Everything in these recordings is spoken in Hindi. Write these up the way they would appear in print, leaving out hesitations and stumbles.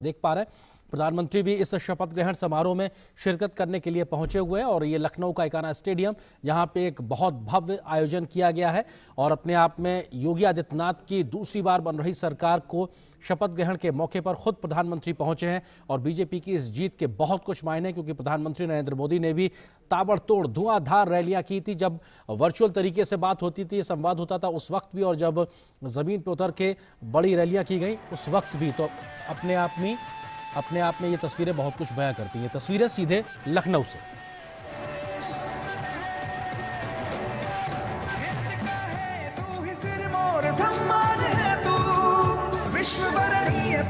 देख पा रहे हैं प्रधानमंत्री भी इस शपथ ग्रहण समारोह में शिरकत करने के लिए पहुंचे हुए हैं और ये लखनऊ का एकाना स्टेडियम जहां पे एक बहुत भव्य आयोजन किया गया है और अपने आप में योगी आदित्यनाथ की दूसरी बार बन रही सरकार को शपथ ग्रहण के मौके पर खुद प्रधानमंत्री पहुंचे हैं और बीजेपी की इस जीत के बहुत कुछ मायने, क्योंकि प्रधानमंत्री नरेंद्र मोदी ने भी ताबड़तोड़ धुआंधार रैलियां की थी। जब वर्चुअल तरीके से बात होती थी, संवाद होता था उस वक्त भी, और जब जमीन पर उतर के बड़ी रैलियां की गई उस वक्त भी। तो अपने आप में ये तस्वीरें बहुत कुछ बयां करती हैं। तस्वीरें सीधे लखनऊ से।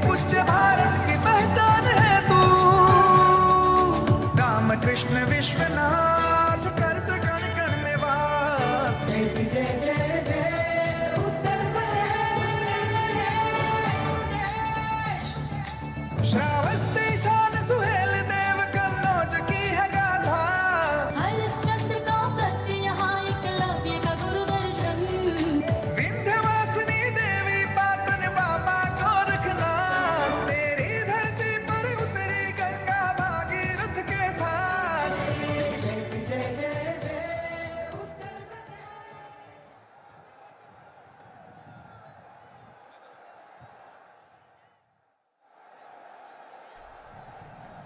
पूज्य भारत की पहचान है तू, राम कृष्ण विश्वनाथ करत कण कण में वास। जय जय जय उत्तर प्रदेश, श्रावस्ती शान सुहेल देव कन्नौज की है गाथा। हरिश्चंद्र का सत्य यहाँ एकलव्य का गुरुदर्शन, विंध्यवासिनी देवी पाटन बाबा गोरखनाथ, तेरी धरती पर उतरी गंगा भागीरथ के साथ। जय जय जय उत्तर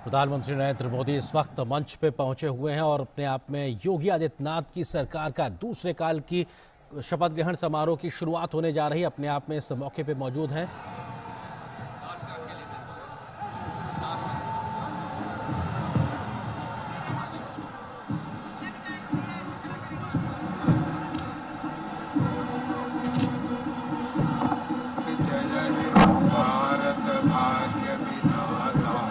प्रधानमंत्री नरेंद्र मोदी इस वक्त मंच पे पहुंचे हुए हैं और अपने आप में योगी आदित्यनाथ की सरकार का दूसरे काल की शपथ ग्रहण समारोह की शुरुआत होने जा रही है, अपने आप में इस मौके पे मौजूद हैं। भारत भाग्य विधाता,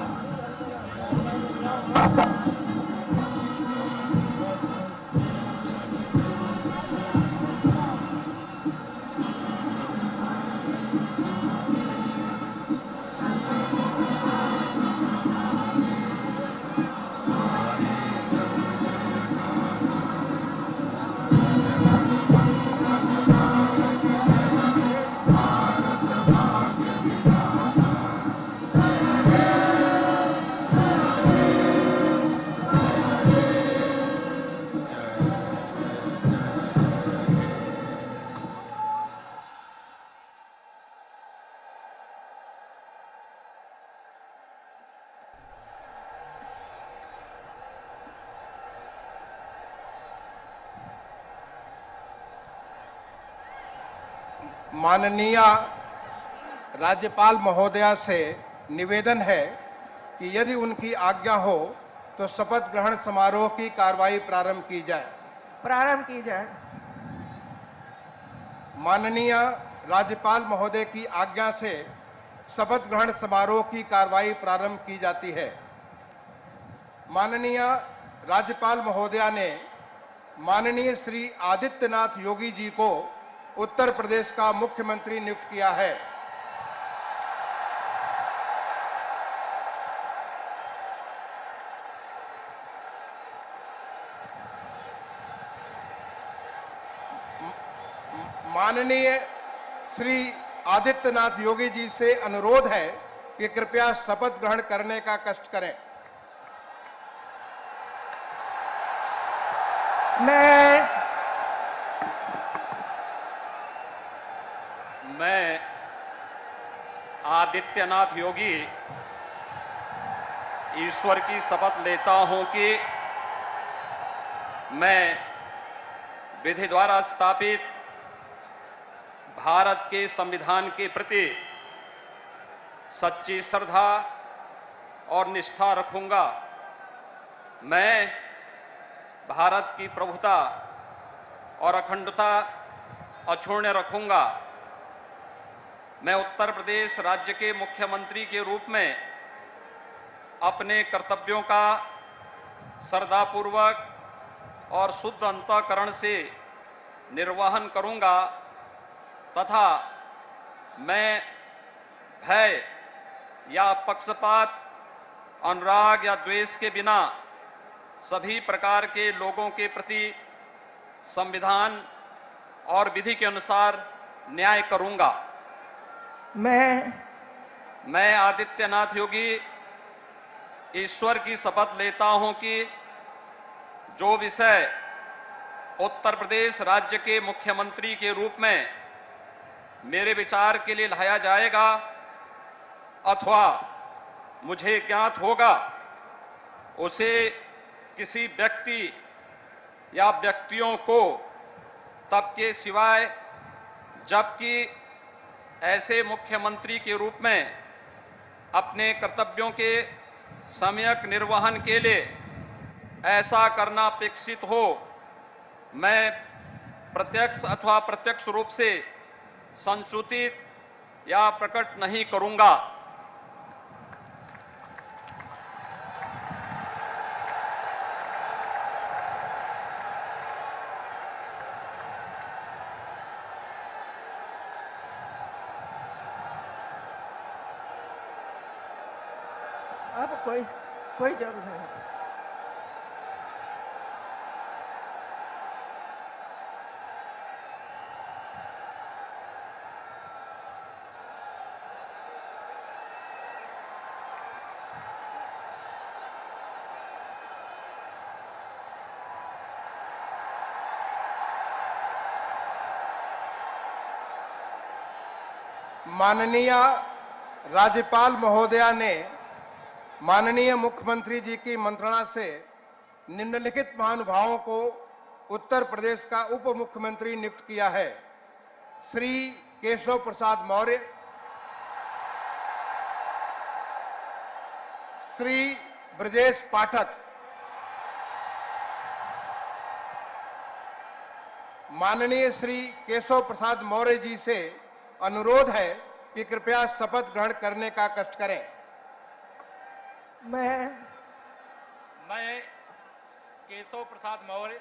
माननीय राज्यपाल महोदया से निवेदन है कि यदि उनकी आज्ञा हो तो शपथ ग्रहण समारोह की कार्रवाई प्रारंभ की जाए। माननीय राज्यपाल महोदय की आज्ञा से शपथ ग्रहण समारोह की कार्रवाई प्रारंभ की जाती है। माननीय राज्यपाल महोदया ने माननीय श्री आदित्यनाथ योगी जी को उत्तर प्रदेश का मुख्यमंत्री नियुक्त किया है। माननीय श्री आदित्यनाथ योगी जी से अनुरोध है कि कृपया शपथ ग्रहण करने का कष्ट करें। मैं आदित्यनाथ योगी ईश्वर की शपथ लेता हूं कि मैं विधि द्वारा स्थापित भारत के संविधान के प्रति सच्ची श्रद्धा और निष्ठा रखूंगा। मैं भारत की प्रभुता और अखंडता अक्षुण्ण रखूंगा। मैं उत्तर प्रदेश राज्य के मुख्यमंत्री के रूप में अपने कर्तव्यों का श्रद्धापूर्वक और शुद्ध अंतःकरण से निर्वहन करूंगा तथा मैं भय या पक्षपात, अनुराग या द्वेष के बिना सभी प्रकार के लोगों के प्रति संविधान और विधि के अनुसार न्याय करूंगा। मैं मैं आदित्यनाथ योगी ईश्वर की शपथ लेता हूं कि जो विषय उत्तर प्रदेश राज्य के मुख्यमंत्री के रूप में मेरे विचार के लिए लाया जाएगा अथवा मुझे ज्ञात होगा, उसे किसी व्यक्ति या व्यक्तियों को तब के सिवाय जबकि ऐसे मुख्यमंत्री के रूप में अपने कर्तव्यों के सम्यक निर्वहन के लिए ऐसा करना अपेक्षित हो, मैं प्रत्यक्ष अथवा प्रत्यक्ष रूप से संसूचित या प्रकट नहीं करूंगा। अब कोई जरूरत नहीं। माननीय राज्यपाल महोदया ने माननीय मुख्यमंत्री जी की मंत्रणा से निम्नलिखित महानुभावों को उत्तर प्रदेश का उप मुख्यमंत्री नियुक्त किया है। श्री केशव प्रसाद मौर्य, श्री ब्रजेश पाठक। माननीय श्री केशव प्रसाद मौर्य जी से अनुरोध है कि कृपया शपथ ग्रहण करने का कष्ट करें। मैं केशव प्रसाद मौर्य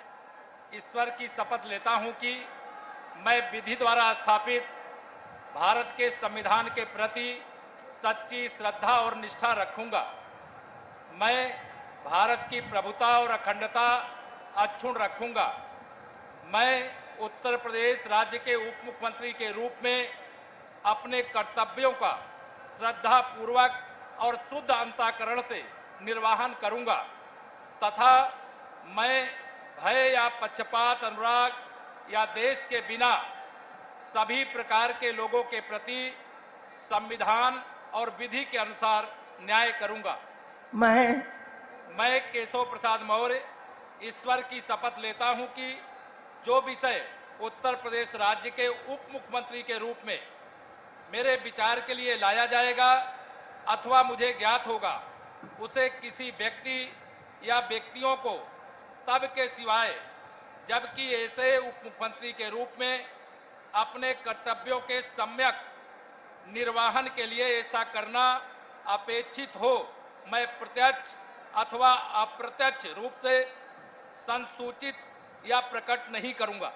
ईश्वर की शपथ लेता हूं कि मैं विधि द्वारा स्थापित भारत के संविधान के प्रति सच्ची श्रद्धा और निष्ठा रखूंगा। मैं भारत की प्रभुता और अखंडता अक्षुण्ण रखूंगा। मैं उत्तर प्रदेश राज्य के उप मुख्यमंत्री के रूप में अपने कर्तव्यों का श्रद्धा पूर्वक और शुद्ध अंतःकरण से निर्वहन करूंगा तथा मैं भय या पक्षपात, अनुराग या देश के बिना सभी प्रकार के लोगों के प्रति संविधान और विधि के अनुसार न्याय करूंगा। मैं केशव प्रसाद मौर्य ईश्वर की शपथ लेता हूं कि जो विषय उत्तर प्रदेश राज्य के उप मुख्यमंत्री के रूप में मेरे विचार के लिए लाया जाएगा अथवा मुझे ज्ञात होगा, उसे किसी व्यक्ति या व्यक्तियों को तब के सिवाय जबकि ऐसे उप मुख्यमंत्री के रूप में अपने कर्तव्यों के सम्यक निर्वहन के लिए ऐसा करना अपेक्षित हो, मैं प्रत्यक्ष अथवा अप्रत्यक्ष रूप से संसूचित या प्रकट नहीं करूंगा।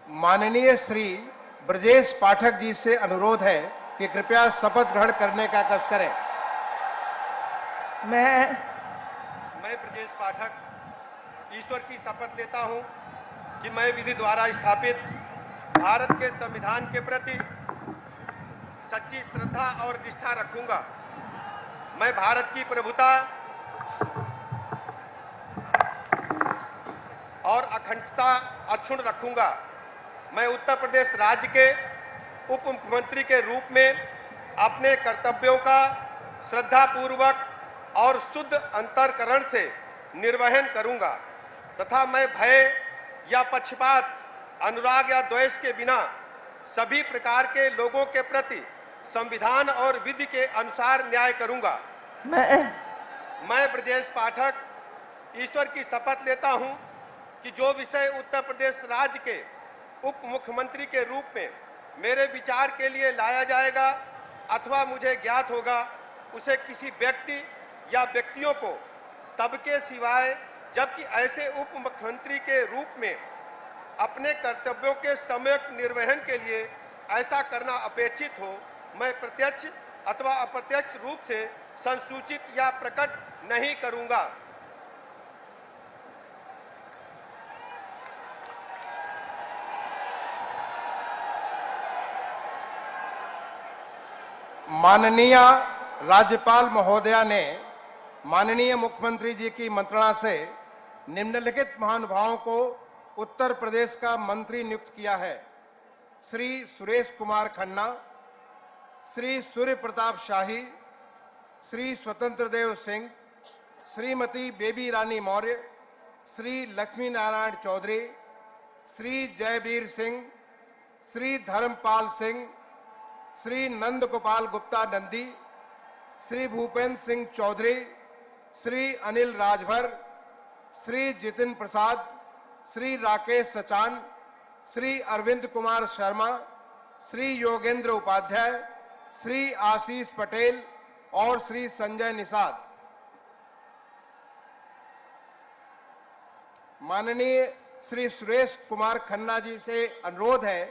माननीय श्री ब्रजेश पाठक जी से अनुरोध है कि कृपया शपथ ग्रहण करने का कष्ट करें। मैं ब्रजेश पाठक ईश्वर की शपथ लेता हूं कि मैं विधि द्वारा स्थापित भारत के संविधान के प्रति सच्ची श्रद्धा और निष्ठा रखूंगा। मैं भारत की प्रभुता और अखंडता अक्षुण्ण रखूंगा। मैं उत्तर प्रदेश राज्य के उप मुख्यमंत्री के रूप में अपने कर्तव्यों का श्रद्धापूर्वक और शुद्ध अंतःकरण से निर्वहन करूंगा तथा मैं भय या पक्षपात, अनुराग या द्वेष के बिना सभी प्रकार के लोगों के प्रति संविधान और विधि के अनुसार न्याय करूंगा। मैं ब्रजेश पाठक ईश्वर की शपथ लेता हूं कि जो विषय उत्तर प्रदेश राज्य के उप मुख्यमंत्री के रूप में मेरे विचार के लिए लाया जाएगा अथवा मुझे ज्ञात होगा, उसे किसी व्यक्ति या व्यक्तियों को तब के सिवाय जबकि ऐसे उप मुख्यमंत्री के रूप में अपने कर्तव्यों के सम्यक निर्वहन के लिए ऐसा करना अपेक्षित हो, मैं प्रत्यक्ष अथवा अप्रत्यक्ष रूप से संसूचित या प्रकट नहीं करूंगा। माननीय राज्यपाल महोदया ने माननीय मुख्यमंत्री जी की मंत्रणा से निम्नलिखित महानुभावों को उत्तर प्रदेश का मंत्री नियुक्त किया है। श्री सुरेश कुमार खन्ना, श्री सूर्य प्रताप शाही, श्री स्वतंत्र देव सिंह, श्रीमती बेबी रानी मौर्य, श्री लक्ष्मी नारायण चौधरी, श्री जयवीर सिंह, श्री धर्मपाल सिंह, श्री नंद गोपाल गुप्ता नंदी, श्री भूपेंद्र सिंह चौधरी, श्री अनिल राजभर, श्री जितिन प्रसाद, श्री राकेश सचान, श्री अरविंद कुमार शर्मा, श्री योगेंद्र उपाध्याय, श्री आशीष पटेल और श्री संजय निषाद। माननीय श्री सुरेश कुमार खन्ना जी से अनुरोध है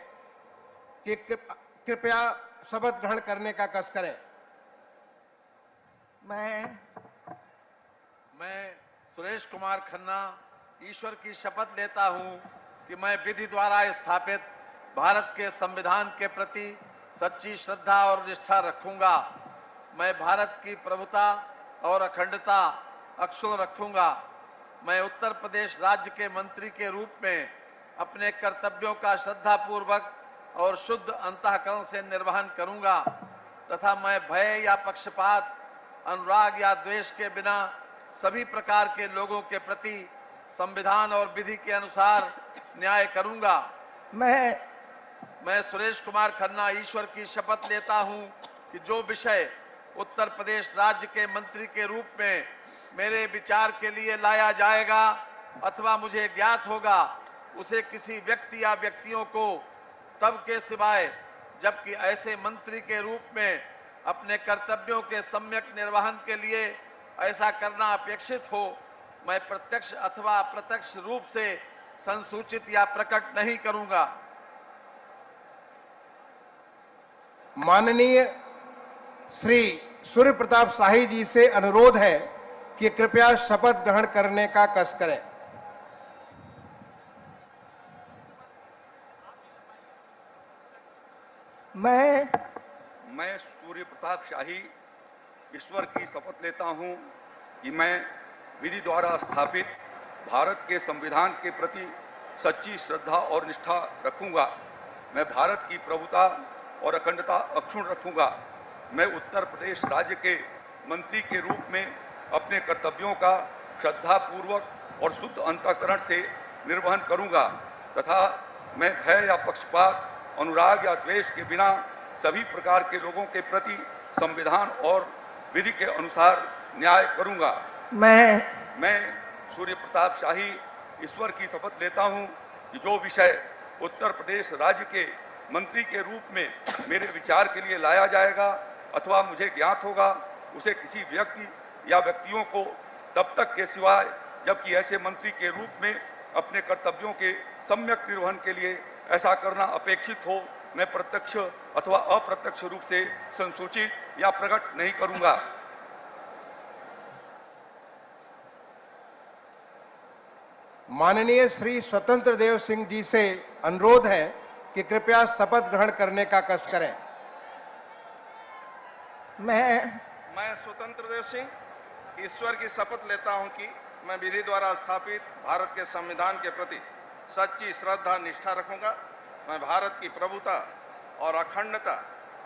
कि कृपया शपथ ग्रहण करने का कष्ट करें। मैं सुरेश कुमार खन्ना ईश्वर की शपथ लेता हूं कि मैं विधि द्वारा स्थापित भारत के संविधान के प्रति सच्ची श्रद्धा और निष्ठा रखूंगा। मैं भारत की प्रभुता और अखंडता अक्षुण्ण रखूंगा। मैं उत्तर प्रदेश राज्य के मंत्री के रूप में अपने कर्तव्यों का श्रद्धापूर्वक और शुद्ध अंतःकरण से निर्वहन करूंगा तथा मैं भय या पक्षपात, अनुराग या द्वेष के बिना सभी प्रकार के लोगों के प्रति संविधान और विधि के अनुसार न्याय करूंगा। मैं सुरेश कुमार खन्ना ईश्वर की शपथ लेता हूं कि जो विषय उत्तर प्रदेश राज्य के मंत्री के रूप में मेरे विचार के लिए लाया जाएगा अथवा मुझे ज्ञात होगा, उसे किसी व्यक्ति या व्यक्तियों को तब के सिवाय जबकि ऐसे मंत्री के रूप में अपने कर्तव्यों के सम्यक निर्वहन के लिए ऐसा करना अपेक्षित हो, मैं प्रत्यक्ष अथवा अप्रत्यक्ष रूप से संसूचित या प्रकट नहीं करूंगा। माननीय श्री सूर्य प्रताप शाही जी से अनुरोध है कि कृपया शपथ ग्रहण करने का कष्ट करें। मैं सूर्य प्रताप शाही ईश्वर की शपथ लेता हूं कि मैं विधि द्वारा स्थापित भारत के संविधान के प्रति सच्ची श्रद्धा और निष्ठा रखूंगा। मैं भारत की प्रभुता और अखंडता अक्षुण्ण रखूंगा। मैं उत्तर प्रदेश राज्य के मंत्री के रूप में अपने कर्तव्यों का श्रद्धापूर्वक और शुद्ध अंतःकरण से निर्वहन करूंगा तथा मैं भय या पक्षपात, अनुराग या द्वेष के बिना सभी प्रकार के लोगों के प्रति संविधान और विधि के अनुसार न्याय करूंगा। मैं सूर्य प्रताप शाही ईश्वर की शपथ लेता हूं कि जो विषय उत्तर प्रदेश राज्य के मंत्री के रूप में मेरे विचार के लिए लाया जाएगा अथवा मुझे ज्ञात होगा, उसे किसी व्यक्ति या व्यक्तियों को तब तक के सिवाय जबकि ऐसे मंत्री के रूप में अपने कर्तव्यों के सम्यक निर्वहन के लिए ऐसा करना अपेक्षित हो, मैं प्रत्यक्ष अथवा अप्रत्यक्ष रूप से संसूचित या प्रकट नहीं करूंगा। माननीय श्री स्वतंत्र देव सिंह जी से अनुरोध है कि कृपया शपथ ग्रहण करने का कष्ट करें। मैं स्वतंत्र देव सिंह ईश्वर की शपथ लेता हूं कि मैं विधि द्वारा स्थापित भारत के संविधान के प्रति सच्ची श्रद्धा निष्ठा रखूंगा। मैं भारत की प्रभुता और अखंडता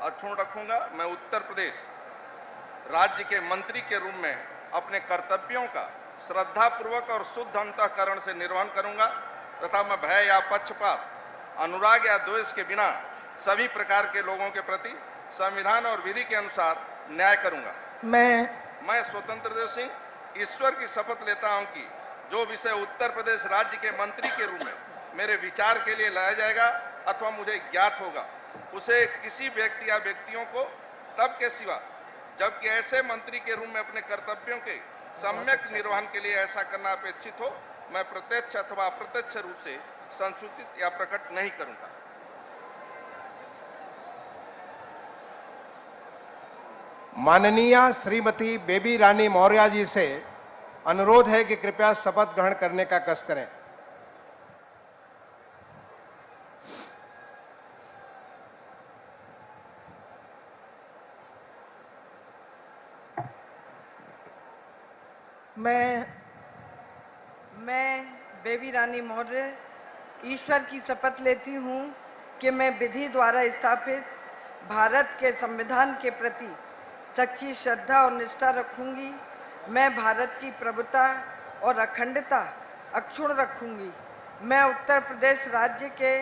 अक्षुण्ण रखूंगा। मैं उत्तर प्रदेश राज्य के मंत्री के रूप में अपने कर्तव्यों का श्रद्धापूर्वक और शुद्ध अंतःकरण से निर्वहन करूंगा तथा मैं भय या पक्षपात, अनुराग या द्वेष के बिना सभी प्रकार के लोगों के प्रति संविधान और विधि के अनुसार न्याय करूंगा। मैं स्वतंत्र देव सिंह ईश्वर की शपथ लेता हूं कि जो विषय उत्तर प्रदेश राज्य के मंत्री के रूप में मेरे विचार के लिए लाया जाएगा अथवा मुझे ज्ञात होगा, उसे किसी व्यक्ति या व्यक्तियों को तब के सिवा जबकि ऐसे मंत्री के रूप में अपने कर्तव्यों के सम्यक निर्वहन के लिए ऐसा करना अपेक्षित हो, मैं प्रत्यक्ष अथवा अप्रत्यक्ष रूप से संसूचित या प्रकट नहीं करूंगा। माननीय श्रीमती बेबी रानी मौर्य जी से अनुरोध है कि कृपया शपथ ग्रहण करने का कष्ट करें। मैं बेबी रानी मौर्य ईश्वर की शपथ लेती हूँ कि मैं विधि द्वारा स्थापित भारत के संविधान के प्रति सच्ची श्रद्धा और निष्ठा रखूंगी। मैं भारत की प्रभुता और अखंडता अक्षुण्ण रखूंगी। मैं उत्तर प्रदेश राज्य के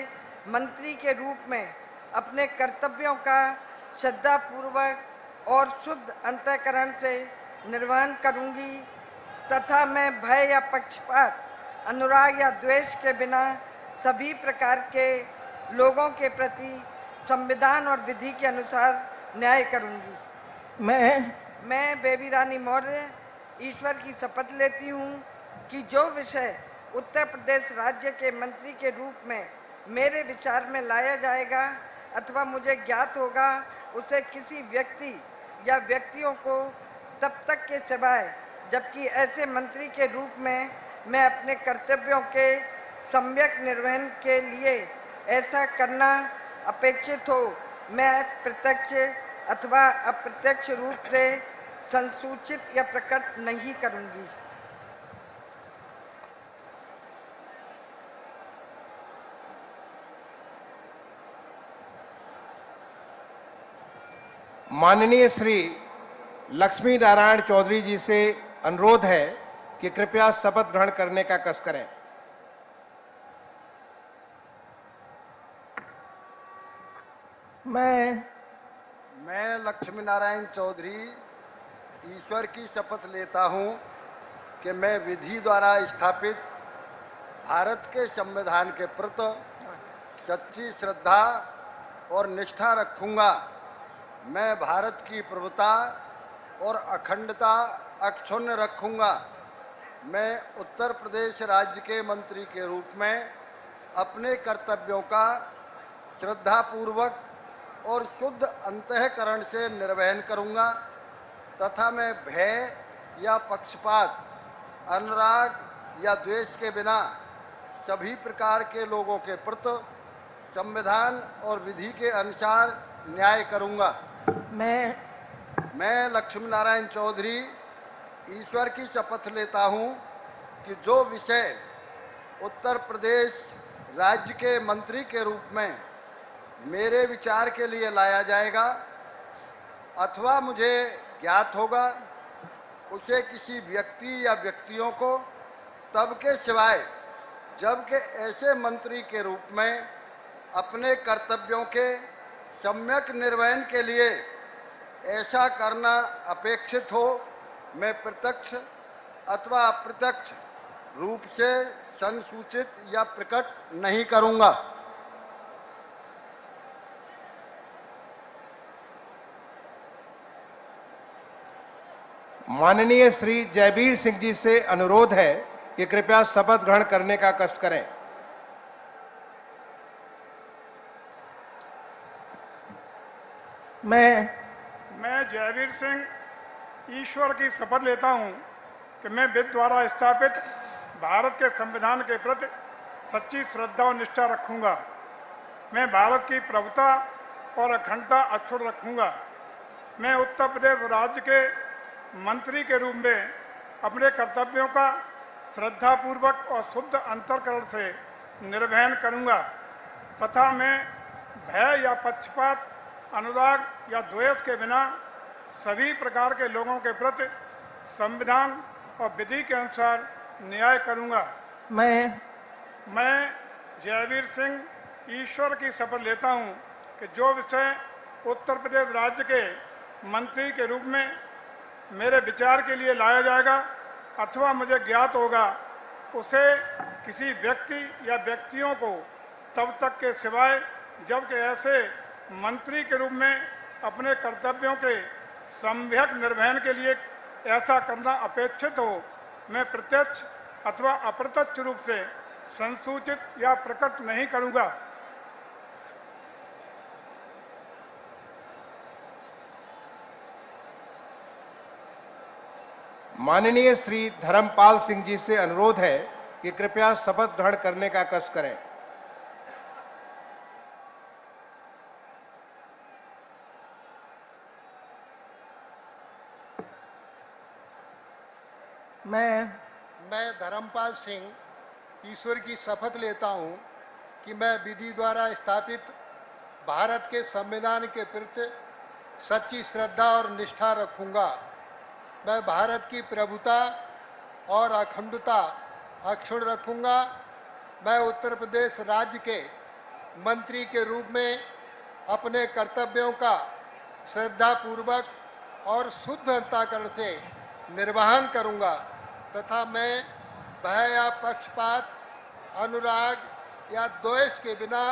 मंत्री के रूप में अपने कर्तव्यों का श्रद्धापूर्वक और शुद्ध अंतःकरण से निर्वहन करूंगी तथा मैं भय या पक्षपात, अनुराग या द्वेष के बिना सभी प्रकार के लोगों के प्रति संविधान और विधि के अनुसार न्याय करूंगी। मैं बेबी रानी मौर्य ईश्वर की शपथ लेती हूँ कि जो विषय उत्तर प्रदेश राज्य के मंत्री के रूप में मेरे विचार में लाया जाएगा अथवा मुझे ज्ञात होगा, उसे किसी व्यक्ति या व्यक्तियों को तब तक के सिवाय जबकि ऐसे मंत्री के रूप में मैं अपने कर्तव्यों के सम्यक निर्वहन के लिए ऐसा करना अपेक्षित हो, मैं प्रत्यक्ष अथवा अप्रत्यक्ष रूप से संसूचित या प्रकट नहीं करूंगी। माननीय श्री लक्ष्मी नारायण चौधरी जी से अनुरोध है कि कृपया शपथ ग्रहण करने का कष्ट करें। मैं लक्ष्मी नारायण चौधरी ईश्वर की शपथ लेता हूं कि मैं विधि द्वारा स्थापित भारत के संविधान के प्रति सच्ची श्रद्धा और निष्ठा रखूंगा। मैं भारत की प्रभुता और अखंडता अक्षुण्ण रखूंगा। मैं उत्तर प्रदेश राज्य के मंत्री के रूप में अपने कर्तव्यों का श्रद्धापूर्वक और शुद्ध अंतःकरण से निर्वहन करूंगा तथा मैं भय या पक्षपात, अनुराग या द्वेष के बिना सभी प्रकार के लोगों के प्रति संविधान और विधि के अनुसार न्याय करूंगा। मैं लक्ष्मी नारायण चौधरी ईश्वर की शपथ लेता हूं कि जो विषय उत्तर प्रदेश राज्य के मंत्री के रूप में मेरे विचार के लिए लाया जाएगा अथवा मुझे ज्ञात होगा, उसे किसी व्यक्ति या व्यक्तियों को तब के सिवाय जबकि ऐसे मंत्री के रूप में अपने कर्तव्यों के सम्यक निर्वहन के लिए ऐसा करना अपेक्षित हो, मैं प्रत्यक्ष अथवा अप्रत्यक्ष रूप से संसूचित या प्रकट नहीं करूंगा। माननीय श्री जयवीर सिंह जी से अनुरोध है कि कृपया शपथ ग्रहण करने का कष्ट करें। मैं जयवीर सिंह ईश्वर की शपथ लेता हूं कि मैं विधि द्वारा स्थापित भारत के संविधान के प्रति सच्ची श्रद्धा और निष्ठा रखूंगा। मैं भारत की प्रभुता और अखंडता अक्षुण्ण रखूंगा। मैं उत्तर प्रदेश राज्य के मंत्री के रूप में अपने कर्तव्यों का श्रद्धापूर्वक और शुद्ध अंतःकरण से निर्वहन करूंगा तथा मैं भय या पक्षपात, अनुराग या द्वेष के बिना सभी प्रकार के लोगों के प्रति संविधान और विधि के अनुसार न्याय करूंगा। मैं जयवीर सिंह ईश्वर की शपथ लेता हूं कि जो विषय उत्तर प्रदेश राज्य के मंत्री के रूप में मेरे विचार के लिए लाया जाएगा अथवा मुझे ज्ञात होगा, उसे किसी व्यक्ति या व्यक्तियों को तब तक के सिवाय जबकि ऐसे मंत्री के रूप में अपने कर्तव्यों के सम्यक निर्वहन के लिए ऐसा करना अपेक्षित हो, मैं प्रत्यक्ष अथवा अप्रत्यक्ष रूप से संसूचित या प्रकट नहीं करूंगा। माननीय श्री धर्मपाल सिंह जी से अनुरोध है कि कृपया शपथ ग्रहण करने का कष्ट करें। मैं धर्मपाल सिंह ईश्वर की शपथ लेता हूं कि मैं विधि द्वारा स्थापित भारत के संविधान के प्रति सच्ची श्रद्धा और निष्ठा रखूंगा। मैं भारत की प्रभुता और अखंडता अक्षुण्ण रखूंगा। मैं उत्तर प्रदेश राज्य के मंत्री के रूप में अपने कर्तव्यों का श्रद्धापूर्वक और शुद्ध अंतःकरण से निर्वहन करूंगा तथा मैं भय या पक्षपात, अनुराग या द्वेष के बिना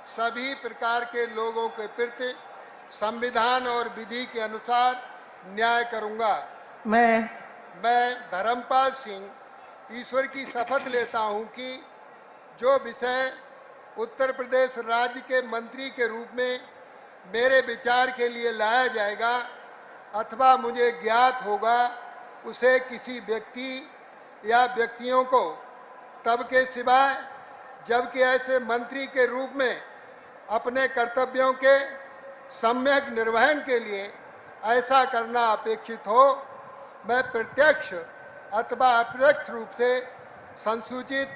सभी प्रकार के लोगों के प्रति संविधान और विधि के अनुसार न्याय करूंगा। मैं धर्मपाल सिंह ईश्वर की शपथ लेता हूं कि जो विषय उत्तर प्रदेश राज्य के मंत्री के रूप में मेरे विचार के लिए लाया जाएगा अथवा मुझे ज्ञात होगा, उसे किसी व्यक्ति या व्यक्तियों को तब के सिवाय जबकि ऐसे मंत्री के रूप में अपने कर्तव्यों के सम्यक निर्वहन के लिए ऐसा करना अपेक्षित हो, मैं प्रत्यक्ष अथवा अप्रत्यक्ष रूप से संसूचित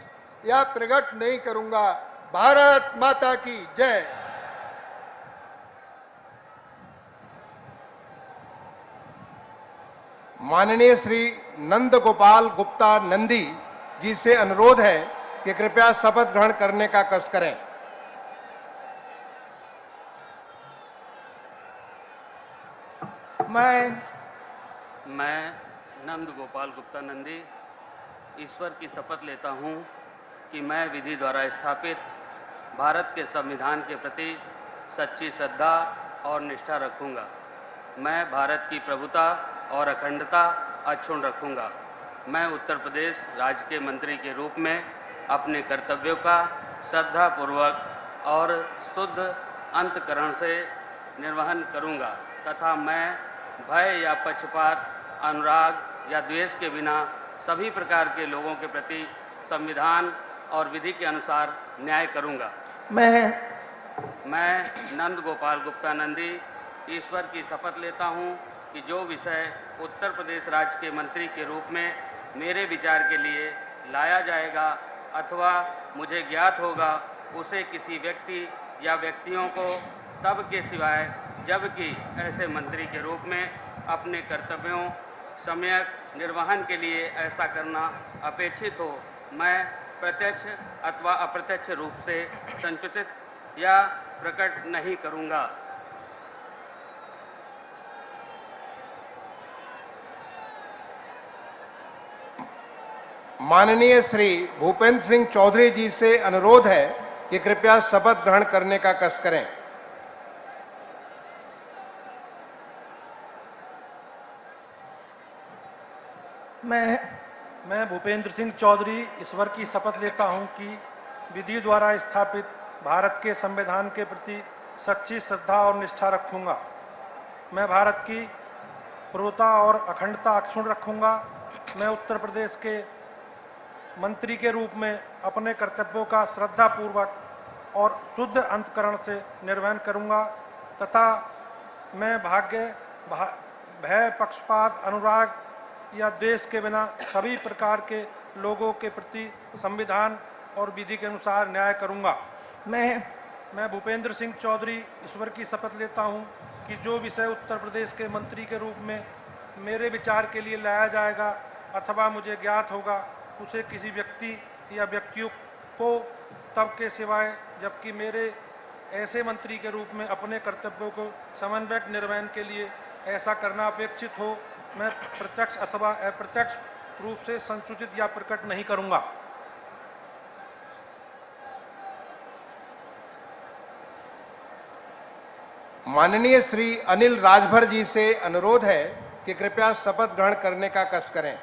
या प्रकट नहीं करूंगा। भारत माता की जय। माननीय श्री नंद गोपाल गुप्ता नंदी जी से अनुरोध है कि कृपया शपथ ग्रहण करने का कष्ट करें। मैं नंद गोपाल गुप्ता नंदी ईश्वर की शपथ लेता हूं कि मैं विधि द्वारा स्थापित भारत के संविधान के प्रति सच्ची श्रद्धा और निष्ठा रखूंगा। मैं भारत की प्रभुता और अखंडता अक्षुण्ण रखूंगा। मैं उत्तर प्रदेश राज्य के मंत्री के रूप में अपने कर्तव्यों का श्रद्धापूर्वक और शुद्ध अंतःकरण से निर्वहन करूंगा तथा मैं भय या पक्षपात, अनुराग या द्वेष के बिना सभी प्रकार के लोगों के प्रति संविधान और विधि के अनुसार न्याय करूंगा। मैं नंद गोपाल गुप्ता नंदी ईश्वर की शपथ लेता हूं कि जो विषय उत्तर प्रदेश राज्य के मंत्री के रूप में मेरे विचार के लिए लाया जाएगा अथवा मुझे ज्ञात होगा, उसे किसी व्यक्ति या व्यक्तियों को तब के सिवाय जबकि ऐसे मंत्री के रूप में अपने कर्तव्यों सम्यक निर्वहन के लिए ऐसा करना अपेक्षित हो, मैं प्रत्यक्ष अथवा अप्रत्यक्ष रूप से संसूचित या प्रकट नहीं करूंगा। माननीय श्री भूपेंद्र सिंह चौधरी जी से अनुरोध है कि कृपया शपथ ग्रहण करने का कष्ट करें। मैं भूपेंद्र सिंह चौधरी ईश्वर की शपथ लेता हूं कि विधि द्वारा स्थापित भारत के संविधान के प्रति सच्ची श्रद्धा और निष्ठा रखूंगा। मैं भारत की प्रभुता और अखंडता अक्षुण्ण रखूंगा। मैं उत्तर प्रदेश के मंत्री के रूप में अपने कर्तव्यों का श्रद्धापूर्वक और शुद्ध अंतःकरण से निर्वहन करूंगा तथा मैं भय, पक्षपात, अनुराग या देश के बिना सभी प्रकार के लोगों के प्रति संविधान और विधि के अनुसार न्याय करूंगा। मैं भूपेंद्र सिंह चौधरी ईश्वर की शपथ लेता हूं कि जो विषय उत्तर प्रदेश के मंत्री के रूप में मेरे विचार के लिए लाया जाएगा अथवा मुझे ज्ञात होगा, उसे किसी व्यक्ति या व्यक्तियों को तब के सिवाय जबकि मेरे ऐसे मंत्री के रूप में अपने कर्तव्यों को समन्वयक निर्वहन के लिए ऐसा करना अपेक्षित हो, मैं प्रत्यक्ष अथवा अप्रत्यक्ष रूप से संसूचित या प्रकट नहीं करूंगा। माननीय श्री अनिल राजभर जी से अनुरोध है कि कृपया शपथ ग्रहण करने का कष्ट करें।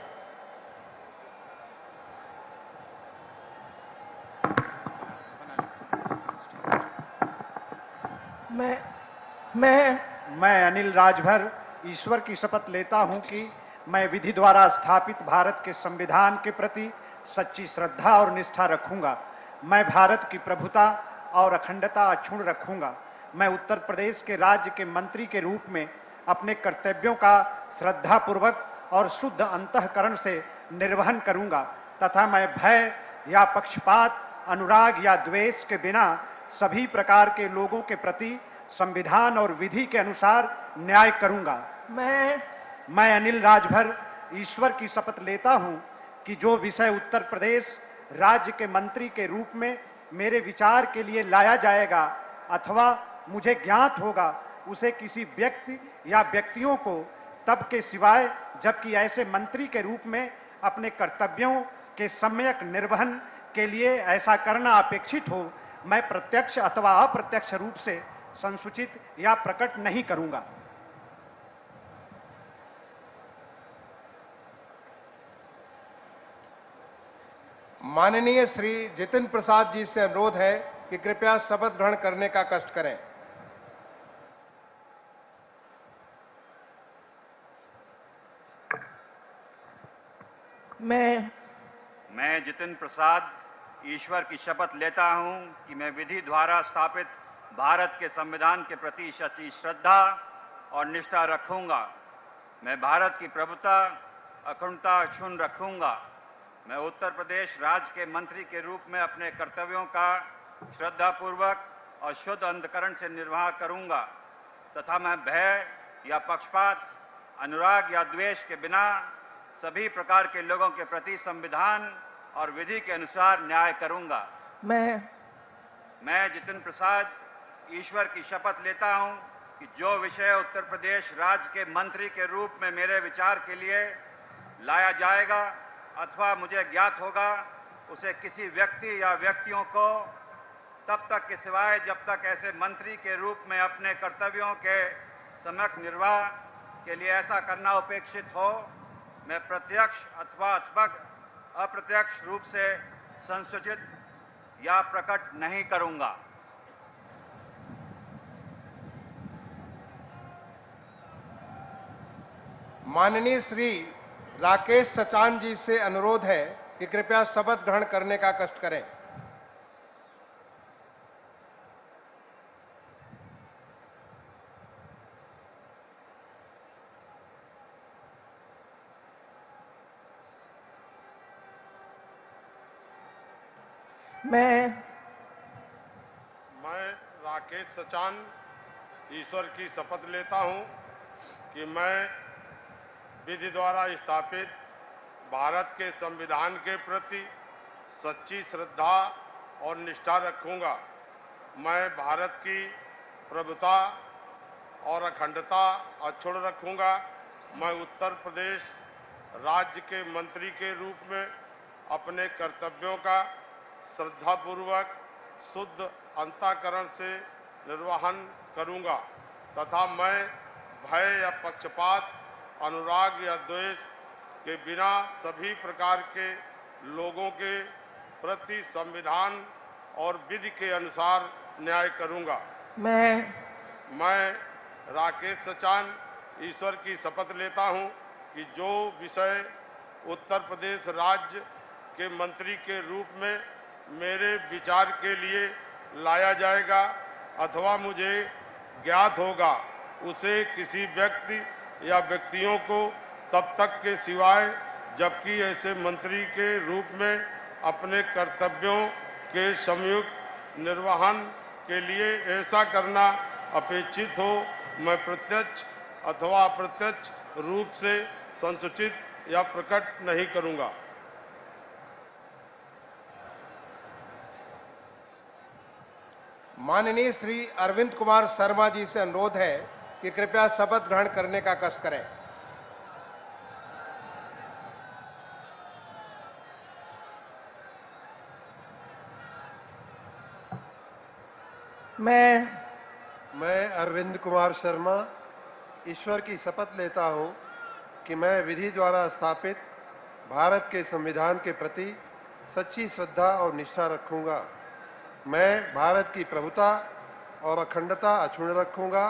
मैं अनिल राजभर ईश्वर की शपथ लेता हूं कि मैं विधि द्वारा स्थापित भारत के संविधान के प्रति सच्ची श्रद्धा और निष्ठा रखूंगा। मैं भारत की प्रभुता और अखंडता अक्षुण्ण रखूंगा। मैं उत्तर प्रदेश के राज्य के मंत्री के रूप में अपने कर्तव्यों का श्रद्धापूर्वक और शुद्ध अंतःकरण से निर्वहन करूंगा तथा मैं भय या पक्षपात, अनुराग या द्वेष के बिना सभी प्रकार के लोगों के प्रति संविधान और विधि के अनुसार न्याय करूंगा। मैं अनिल राजभर ईश्वर की शपथ लेता हूं कि जो विषय उत्तर प्रदेश राज्य के मंत्री के रूप में मेरे विचार के लिए लाया जाएगा अथवा मुझे ज्ञात होगा, उसे किसी व्यक्ति या व्यक्तियों को तब के सिवाय जबकि ऐसे मंत्री के रूप में अपने कर्तव्यों के सम्यक निर्वहन के लिए ऐसा करना अपेक्षित हो, मैं प्रत्यक्ष अथवा अप्रत्यक्ष रूप से संसूचित या प्रकट नहीं करूंगा। माननीय श्री जितेंद्र प्रसाद जी से अनुरोध है कि कृपया शपथ ग्रहण करने का कष्ट करें। मैं जितेंद्र प्रसाद ईश्वर की शपथ लेता हूं कि मैं विधि द्वारा स्थापित भारत के संविधान के प्रति सच्ची श्रद्धा और निष्ठा रखूंगा। मैं भारत की प्रभुता, अखंडता अक्षुण्ण रखूंगा। मैं उत्तर प्रदेश राज्य के मंत्री के रूप में अपने कर्तव्यों का श्रद्धापूर्वक और शुद्ध अंतःकरण से निर्वाह करूंगा तथा मैं भय या पक्षपात, अनुराग या द्वेष के बिना सभी प्रकार के लोगों के प्रति संविधान और विधि के अनुसार न्याय करूंगा। मैं जितेंद्र प्रसाद ईश्वर की शपथ लेता हूं कि जो विषय उत्तर प्रदेश राज्य के मंत्री के रूप में मेरे विचार के लिए लाया जाएगा अथवा मुझे ज्ञात होगा, उसे किसी व्यक्ति या व्यक्तियों को तब तक के सिवाय जब तक ऐसे मंत्री के रूप में अपने कर्तव्यों के सम्यक निर्वाह के लिए ऐसा करना अपेक्षित हो, मैं प्रत्यक्ष अथवा अप्रत्यक्ष रूप से संसूचित या प्रकट नहीं करूंगा। माननीय श्री राकेश सचान जी से अनुरोध है कि कृपया शपथ ग्रहण करने का कष्ट करें। मैं राकेश सचान ईश्वर की शपथ लेता हूं कि मैं विधि द्वारा स्थापित भारत के संविधान के प्रति सच्ची श्रद्धा और निष्ठा रखूंगा। मैं भारत की प्रभुता और अखंडता अक्षुण्ण रखूंगा। मैं उत्तर प्रदेश राज्य के मंत्री के रूप में अपने कर्तव्यों का श्रद्धापूर्वक शुद्ध अंतःकरण से निर्वहन करूंगा तथा मैं भय या पक्षपात, अनुराग या द्वेष के बिना सभी प्रकार के लोगों के प्रति संविधान और विधि के अनुसार न्याय करूंगा। मैं राकेश सचान ईश्वर की शपथ लेता हूं कि जो विषय उत्तर प्रदेश राज्य के मंत्री के रूप में मेरे विचार के लिए लाया जाएगा अथवा मुझे ज्ञात होगा, उसे किसी व्यक्ति या व्यक्तियों को तब तक के सिवाय जबकि ऐसे मंत्री के रूप में अपने कर्तव्यों के संयुक्त निर्वहन के लिए ऐसा करना अपेक्षित हो, मैं प्रत्यक्ष अथवा अप्रत्यक्ष रूप से संसूचित या प्रकट नहीं करूंगा। माननीय श्री अरविंद कुमार शर्मा जी से अनुरोध है कि कृपया शपथ ग्रहण करने का कष्ट करें। मैं अरविंद कुमार शर्मा ईश्वर की शपथ लेता हूँ कि मैं विधि द्वारा स्थापित भारत के संविधान के प्रति सच्ची श्रद्धा और निष्ठा रखूंगा। मैं भारत की प्रभुता और अखंडता अक्षुण्ण रखूंगा।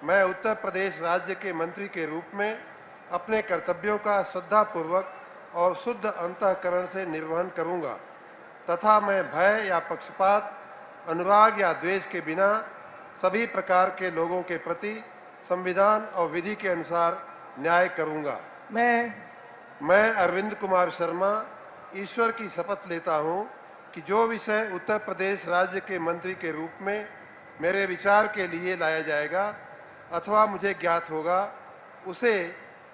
मैं उत्तर प्रदेश राज्य के मंत्री के रूप में अपने कर्तव्यों का श्रद्धापूर्वक और शुद्ध अंतःकरण से निर्वहन करूंगा तथा मैं भय या पक्षपात, अनुराग या द्वेष के बिना सभी प्रकार के लोगों के प्रति संविधान और विधि के अनुसार न्याय करूंगा। मैं अरविंद कुमार शर्मा ईश्वर की शपथ लेता हूं कि जो विषय उत्तर प्रदेश राज्य के मंत्री के रूप में मेरे विचार के लिए लाया जाएगा अथवा मुझे ज्ञात होगा, उसे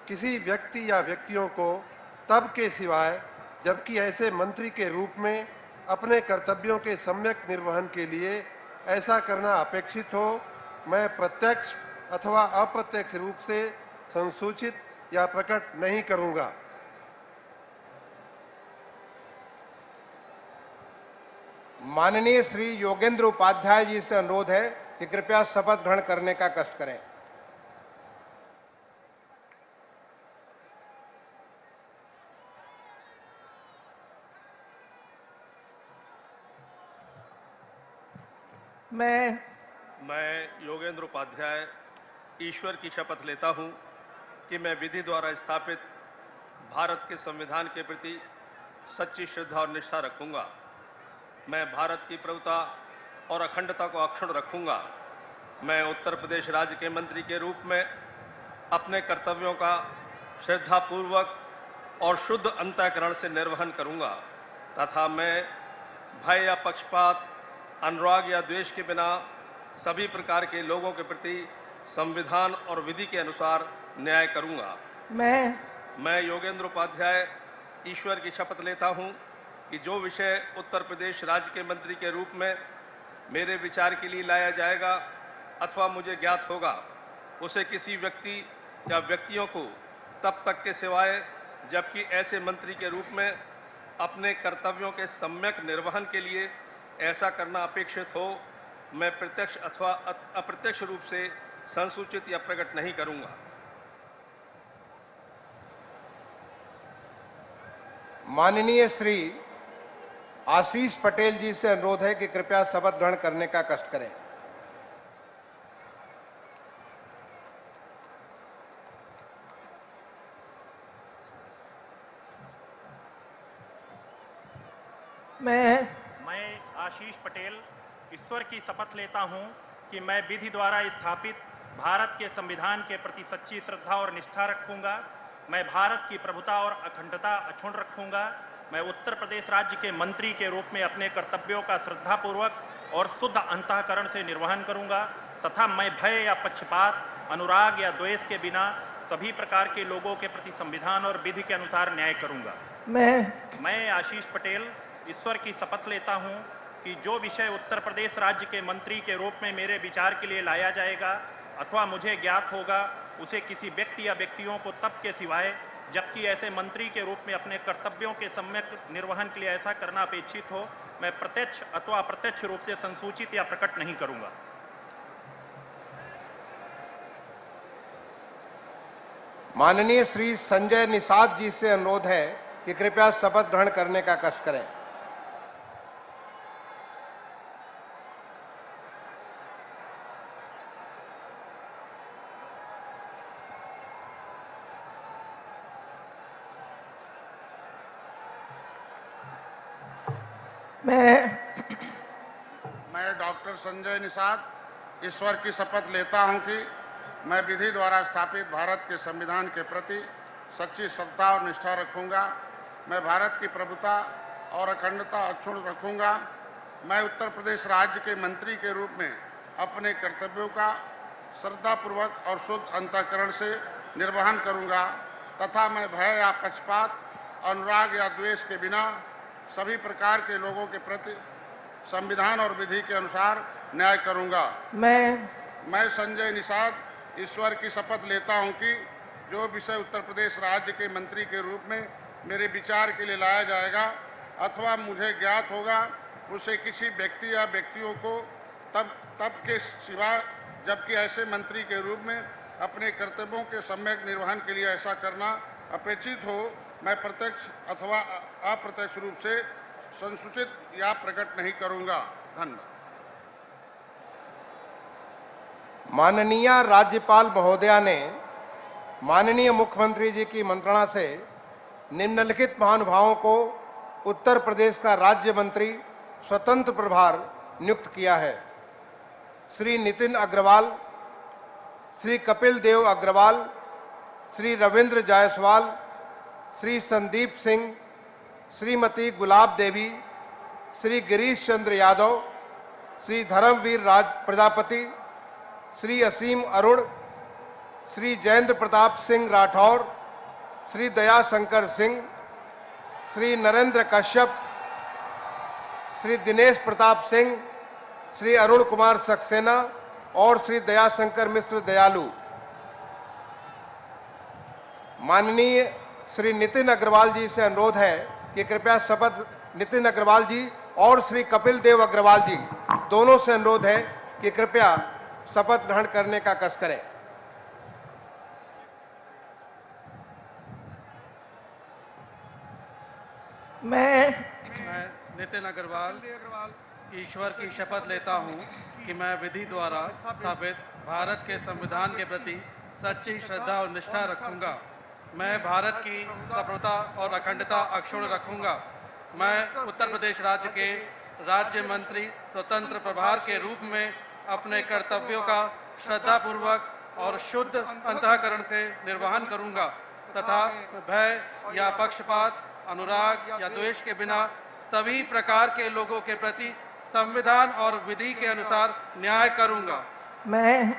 किसी व्यक्ति या व्यक्तियों को तब के सिवाय जबकि ऐसे मंत्री के रूप में अपने कर्तव्यों के सम्यक निर्वहन के लिए ऐसा करना अपेक्षित हो, मैं प्रत्यक्ष अथवा अप्रत्यक्ष रूप से संसूचित या प्रकट नहीं करूंगा। माननीय श्री योगेंद्र उपाध्याय जी से अनुरोध है कि कृपया शपथ ग्रहण करने का कष्ट करें। मैं योगेंद्र उपाध्याय ईश्वर की शपथ लेता हूं कि मैं विधि द्वारा स्थापित भारत के संविधान के प्रति सच्ची श्रद्धा और निष्ठा रखूंगा। मैं भारत की प्रभुता और अखंडता को अक्षुण्ण रखूंगा। मैं उत्तर प्रदेश राज्य के मंत्री के रूप में अपने कर्तव्यों का श्रद्धापूर्वक और शुद्ध अंतःकरण से निर्वहन करूंगा तथा मैं भय या पक्षपात, अनुराग या द्वेष के बिना सभी प्रकार के लोगों के प्रति संविधान और विधि के अनुसार न्याय करूंगा। मैं योगेंद्र उपाध्याय ईश्वर की शपथ लेता हूं कि जो विषय उत्तर प्रदेश राज्य के मंत्री के रूप में मेरे विचार के लिए लाया जाएगा अथवा मुझे ज्ञात होगा, उसे किसी व्यक्ति या व्यक्तियों को तब तक के सिवाय जबकि ऐसे मंत्री के रूप में अपने कर्तव्यों के सम्यक निर्वहन के लिए ऐसा करना अपेक्षित हो, मैं प्रत्यक्ष अथवा अप्रत्यक्ष रूप से संसूचित या प्रकट नहीं करूंगा। माननीय श्री आशीष पटेल जी से अनुरोध है कि कृपया शपथ ग्रहण करने का कष्ट करें। मैं आशीष पटेल ईश्वर की शपथ लेता हूं कि मैं विधि द्वारा स्थापित भारत के संविधान के प्रति सच्ची श्रद्धा और निष्ठा रखूंगा। मैं भारत की प्रभुता और अखंडता अक्षुण्ण रखूंगा। मैं उत्तर प्रदेश राज्य के मंत्री के रूप में अपने कर्तव्यों का श्रद्धापूर्वक और शुद्ध अंतःकरण से निर्वहन करूंगा तथा मैं भय या पक्षपात, अनुराग या द्वेष के बिना सभी प्रकार के लोगों के प्रति संविधान और विधि के अनुसार न्याय करूंगा। मैं आशीष पटेल ईश्वर की शपथ लेता हूं कि जो विषय उत्तर प्रदेश राज्य के मंत्री के रूप में मेरे विचार के लिए लाया जाएगा अथवा मुझे ज्ञात होगा, उसे किसी व्यक्ति या व्यक्तियों को तब के सिवाय जबकि ऐसे मंत्री के रूप में अपने कर्तव्यों के सम्यक निर्वहन के लिए ऐसा करना अपेक्षित हो, मैं प्रत्यक्ष अथवा अप्रत्यक्ष रूप से संसूचित या प्रकट नहीं करूंगा। माननीय श्री संजय निषाद जी से अनुरोध है कि कृपया शपथ ग्रहण करने का कष्ट करें। मैं डॉक्टर संजय निषाद ईश्वर की शपथ लेता हूं कि मैं विधि द्वारा स्थापित भारत के संविधान के प्रति सच्ची श्रद्धा और निष्ठा रखूंगा। मैं भारत की प्रभुता और अखंडता अक्षुण्ण रखूंगा। मैं उत्तर प्रदेश राज्य के मंत्री के रूप में अपने कर्तव्यों का श्रद्धापूर्वक और शुद्ध अंतःकरण से निर्वहन करूंगा तथा मैं भय या पक्षपात, अनुराग या द्वेष के बिना सभी प्रकार के लोगों के प्रति संविधान और विधि के अनुसार न्याय करूंगा। मैं संजय निषाद ईश्वर की शपथ लेता हूं कि जो विषय उत्तर प्रदेश राज्य के मंत्री के रूप में मेरे विचार के लिए लाया जाएगा अथवा मुझे ज्ञात होगा, उसे किसी व्यक्ति या व्यक्तियों को तब के सिवा, जबकि ऐसे मंत्री के रूप में अपने कर्तव्यों के सम्यक निर्वहन के लिए ऐसा करना अपेक्षित हो, मैं प्रत्यक्ष अथवा अप्रत्यक्ष रूप से संसूचित या प्रकट नहीं करूंगा। धन्यवाद। माननीय राज्यपाल महोदया ने माननीय मुख्यमंत्री जी की मंत्रणा से निम्नलिखित महानुभावों को उत्तर प्रदेश का राज्य मंत्री स्वतंत्र प्रभार नियुक्त किया है। श्री नितिन अग्रवाल, श्री कपिल देव अग्रवाल, श्री रविंद्र जायसवाल, श्री संदीप सिंह, श्रीमती गुलाब देवी, श्री गिरीश चंद्र यादव, श्री धर्मवीर राज प्रजापति, श्री असीम अरुण, श्री जयेंद्र प्रताप सिंह राठौर, श्री दया शंकर सिंह, श्री नरेंद्र कश्यप, श्री दिनेश प्रताप सिंह, श्री अरुण कुमार सक्सेना और श्री दयाशंकर मिश्र दयालु। माननीय श्री नितिन अग्रवाल जी से अनुरोध है कि कृपया शपथ, नितिन अग्रवाल जी और श्री कपिल देव अग्रवाल जी दोनों से अनुरोध है कि कृपया शपथ ग्रहण करने का कष्ट करें। मैं नितिन अग्रवाल ईश्वर की शपथ लेता हूं कि मैं विधि द्वारा स्थापित भारत के संविधान के प्रति सच्ची श्रद्धा और निष्ठा रखूंगा। मैं भारत की संप्रभुता और अखंडता अक्षुण्ण रखूंगा। मैं उत्तर प्रदेश राज्य के राज्य मंत्री स्वतंत्र प्रभार के रूप में अपने कर्तव्यों का श्रद्धापूर्वक और शुद्ध अंतःकरण से निर्वहन करूंगा तथा भय या पक्षपात, अनुराग या द्वेष के बिना सभी प्रकार के लोगों के प्रति संविधान और विधि के अनुसार न्याय करूंगा। मैं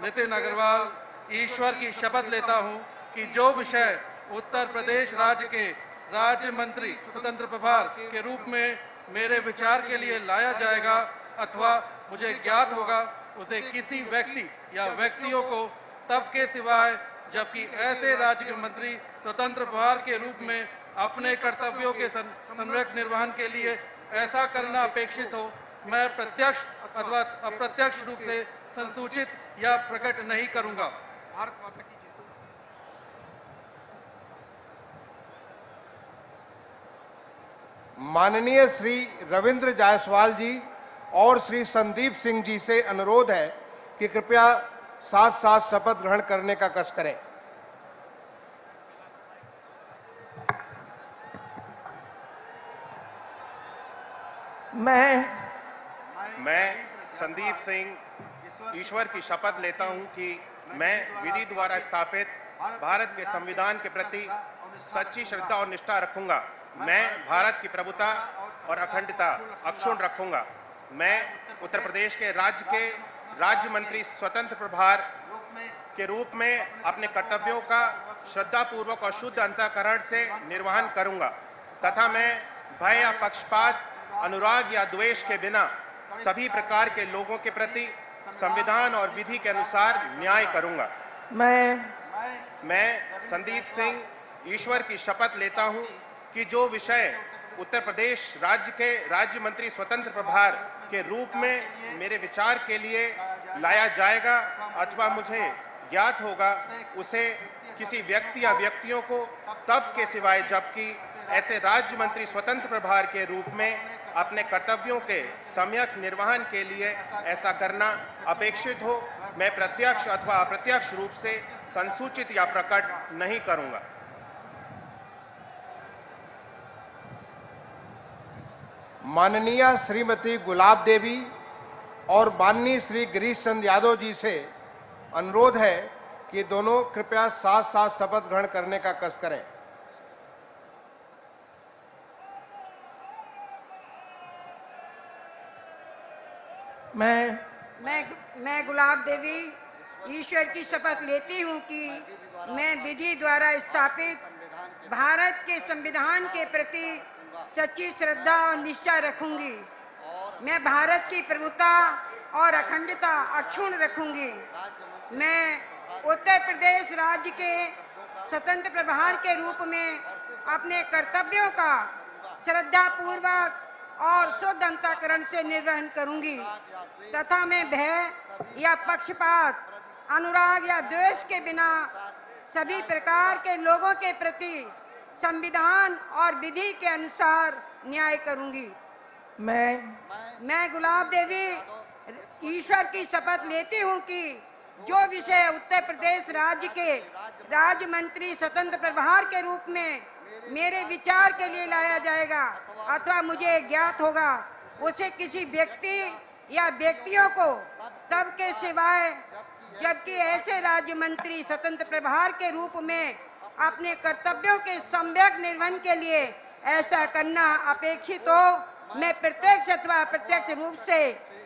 नितिन अग्रवाल ईश्वर की शपथ लेता हूं कि जो विषय उत्तर प्रदेश राज्य के राज्य मंत्री स्वतंत्र प्रभार के रूप में मेरे विचार के लिए लाया जाएगा अथवा मुझे ज्ञात होगा, उसे किसी व्यक्ति या व्यक्तियों को तब के सिवाय जबकि ऐसे राज्य मंत्री स्वतंत्र प्रभार के रूप में अपने कर्तव्यों के सम्यक निर्वहन के लिए ऐसा करना अपेक्षित हो, मैं प्रत्यक्ष अथवा अप्रत्यक्ष रूप से संसूचित या प्रकट नहीं करूंगा। भारत माता की जय। माननीय श्री रविंद्र जायसवाल जी और श्री संदीप सिंह जी से अनुरोध है कि कृपया साथ साथ शपथ ग्रहण करने का कष्ट करें। मैं संदीप सिंह ईश्वर की शपथ लेता हूं कि मैं विधि द्वारा स्थापित भारत के संविधान के प्रति सच्ची श्रद्धा और निष्ठा रखूंगा। मैं भारत की प्रभुता और अखंडता अक्षुण्ण रखूंगा। मैं उत्तर प्रदेश के राज्य मंत्री स्वतंत्र प्रभार के रूप में अपने कर्तव्यों का श्रद्धापूर्वक और शुद्ध अंतःकरण से निर्वहन करूंगा तथा मैं भय या पक्षपात, अनुराग या द्वेष के बिना सभी प्रकार के लोगों के प्रति संविधान और विधि के अनुसार न्याय करूंगा। मैं संदीप सिंह ईश्वर की शपथ लेता हूं कि जो विषय उत्तर प्रदेश राज्य के राज्य मंत्री स्वतंत्र प्रभार के रूप में मेरे विचार के लिए लाया जाएगा अथवा मुझे ज्ञात होगा, उसे किसी व्यक्ति या व्यक्तियों को तब के सिवाय जबकि ऐसे राज्य मंत्री स्वतंत्र प्रभार के रूप में अपने कर्तव्यों के सम्यक निर्वहन के लिए ऐसा करना अपेक्षित हो, मैं प्रत्यक्ष अथवा अप्रत्यक्ष रूप से संसूचित या प्रकट नहीं करूंगा। माननीय श्रीमती गुलाब देवी और माननीय श्री गिरीश चंद्र यादव जी से अनुरोध है कि दोनों कृपया साथ साथ शपथ ग्रहण करने का कष्ट करें। मैं गुलाब देवी ईश्वर की शपथ लेती हूँ कि मैं विधि द्वारा स्थापित भारत के संविधान के प्रति सच्ची श्रद्धा और निष्ठा रखूंगी। मैं भारत की प्रभुता और अखंडता अक्षुण्ण रखूंगी। मैं उत्तर प्रदेश राज्य के स्वतंत्र प्रभार के रूप में अपने कर्तव्यों का श्रद्धापूर्वक और शुद्ध अंतःकरण से निर्वहन करूंगी तथा मैं भय या पक्षपात, अनुराग या द्वेष के बिना सभी प्रकार के लोगों के प्रति संविधान और विधि के अनुसार न्याय करूंगी। मैं गुलाब देवी ईश्वर की शपथ लेती हूं कि जो विषय उत्तर प्रदेश राज्य के राज्य मंत्री स्वतंत्र प्रभार के रूप में मेरे विचार के लिए लाया जाएगा अथवा मुझे ज्ञात होगा, उसे किसी व्यक्ति या व्यक्तियों को तब के सिवाय जबकि ऐसे राज्य मंत्री स्वतंत्र प्रभार के रूप में अपने कर्तव्यों के सम्यक निर्वहन के लिए ऐसा करना अपेक्षित हो, मैं प्रत्यक्ष अथवा अप्रत्यक्ष रूप से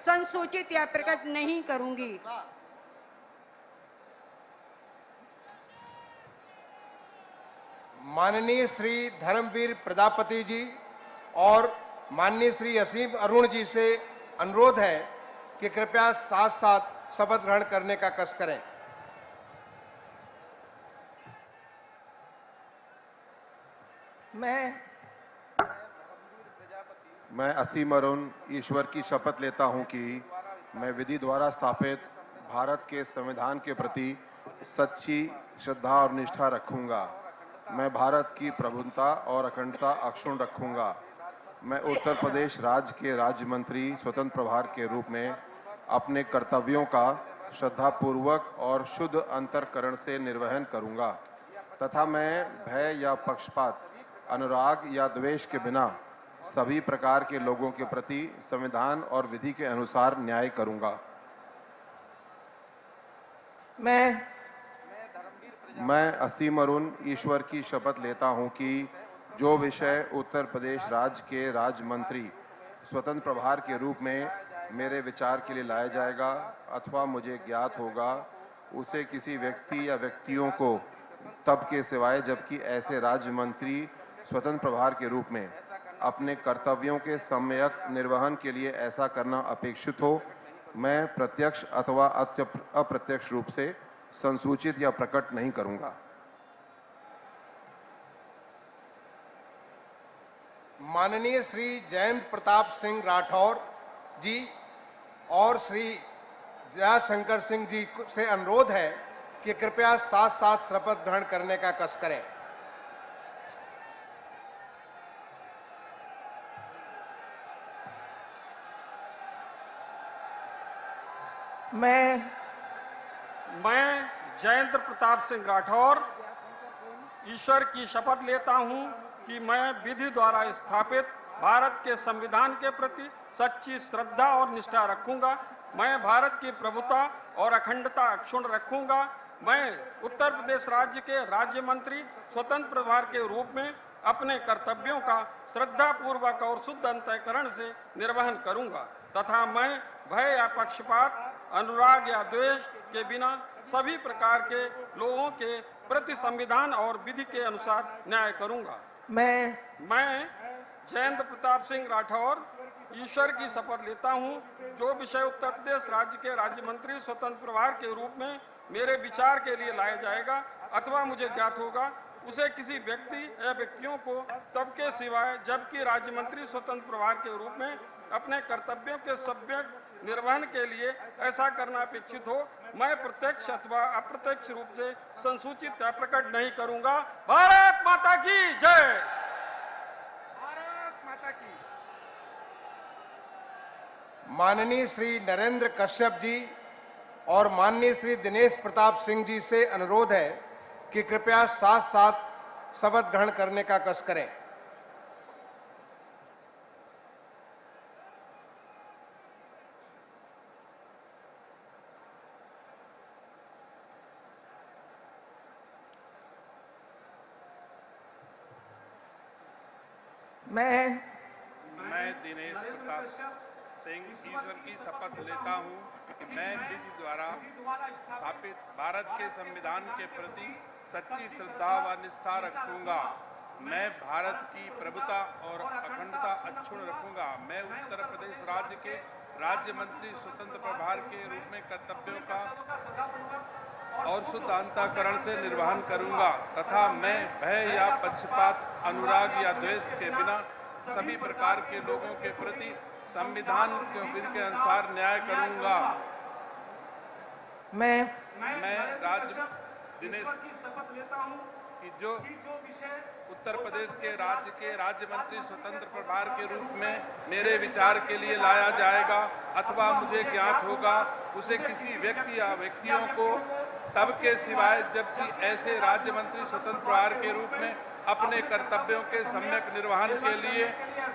संसूचित या प्रकट नहीं करूंगी। माननीय श्री धर्मवीर प्रजापति जी और माननीय श्री असीम अरुण जी से अनुरोध है कि कृपया साथ साथ शपथ ग्रहण करने का कष्ट करें। मैं असीम अरुण ईश्वर की शपथ लेता हूं कि मैं विधि द्वारा स्थापित भारत के संविधान के प्रति सच्ची श्रद्धा और निष्ठा रखूंगा। मैं भारत की प्रभुता और अखंडता अक्षुण्ण रखूंगा। मैं उत्तर प्रदेश राज्य के राज्य मंत्री स्वतंत्र प्रभार के रूप में अपने कर्तव्यों का श्रद्धापूर्वक और शुद्ध अंतःकरण से निर्वहन करूंगा तथा मैं भय या पक्षपात, अनुराग या द्वेष के बिना सभी प्रकार के लोगों के प्रति संविधान और विधि के अनुसार न्याय करूंगा। मैं असीम अरुण ईश्वर की शपथ लेता हूं कि जो विषय उत्तर प्रदेश राज्य के राज्य मंत्री स्वतंत्र प्रभार के रूप में मेरे विचार के लिए लाया जाएगा अथवा मुझे ज्ञात होगा, उसे किसी व्यक्ति या व्यक्तियों को तब के सिवाय जबकि ऐसे राज्य मंत्री स्वतंत्र प्रभार के रूप में अपने कर्तव्यों के सम्यक निर्वहन के लिए ऐसा करना अपेक्षित हो, मैं प्रत्यक्ष अथवा अप्रत्यक्ष रूप से संसूचित या प्रकट नहीं करूंगा। माननीय श्री जयंत प्रताप सिंह राठौर जी और श्री जयाशंकर सिंह जी से अनुरोध है कि कृपया साथ साथ शपथ ग्रहण करने का कष्ट करें। मैं जयंत प्रताप सिंह राठौर ईश्वर की शपथ लेता हूं कि मैं विधि द्वारा स्थापित भारत के संविधान के प्रति सच्ची श्रद्धा और निष्ठा रखूंगा। मैं भारत की प्रभुता और अखंडता अक्षुण्ण रखूंगा। मैं उत्तर प्रदेश राज्य के राज्य मंत्री स्वतंत्र प्रभार के रूप में अपने कर्तव्यों का श्रद्धा पूर्वक और शुद्ध अंतःकरण से निर्वहन करूंगा तथा मैं भय या पक्षपात, अनुराग या द्वेष के बिना सभी प्रकार के लोगों के प्रति संविधान और विधि के अनुसार न्याय करूंगा। मैं जयंत प्रताप सिंह राठौर ईश्वर की शपथ लेता हूं, जो विषय उत्तर प्रदेश राज्य के राज्य मंत्री स्वतंत्र प्रभार के रूप में मेरे विचार के लिए लाया जाएगा अथवा मुझे ज्ञात होगा, उसे किसी व्यक्ति या व्यक्तियों को तब के सिवाय जबकि राज्य मंत्री स्वतंत्र प्रभार के रूप में अपने कर्तव्यों के सम्यक निर्वहन के लिए ऐसा करना अपेक्षित हो, मैं प्रत्यक्ष अथवा अप्रत्यक्ष रूप से संसूचित या प्रकट नहीं करूंगा। भारत माता की जय। भारत माता की। माननीय श्री नरेंद्र कश्यप जी और माननीय श्री दिनेश प्रताप सिंह जी से अनुरोध है कि कृपया साथ साथ शपथ ग्रहण करने का कष्ट करें। मैं दिनेश प्रताप सिंह ईश्वर की शपथ लेता हूं, मैं विधि द्वारा स्थापित भारत के संविधान के प्रति सच्ची श्रद्धा व निष्ठा रखूंगा। मैं भारत की प्रभुता और अखंडता अक्षुण्ण रखूंगा। मैं उत्तर प्रदेश राज्य के राज्य मंत्री स्वतंत्र प्रभार के रूप में कर्तव्यों का और शुद्ध अंतःकरण से निर्वहन करूंगा तथा मैं भय या पक्षपात, अनुराग या द्वेष के बिना सभी प्रकार के लोगों के प्रति संविधान के विधि के अनुसार न्याय करूंगा। मैं दिनेश शपथ लेता हूं कि जो उत्तर प्रदेश के राज्य मंत्री स्वतंत्र प्रभार के रूप में मेरे विचार के लिए लाया जाएगा अथवा मुझे ज्ञात होगा, उसे किसी व्यक्ति या व्यक्तियों को तब के सिवाय जबकि ऐसे राज्य मंत्री स्वतंत्र प्रभार के रूप में अपने कर्तव्यों के सम्यक निर्वहन के लिए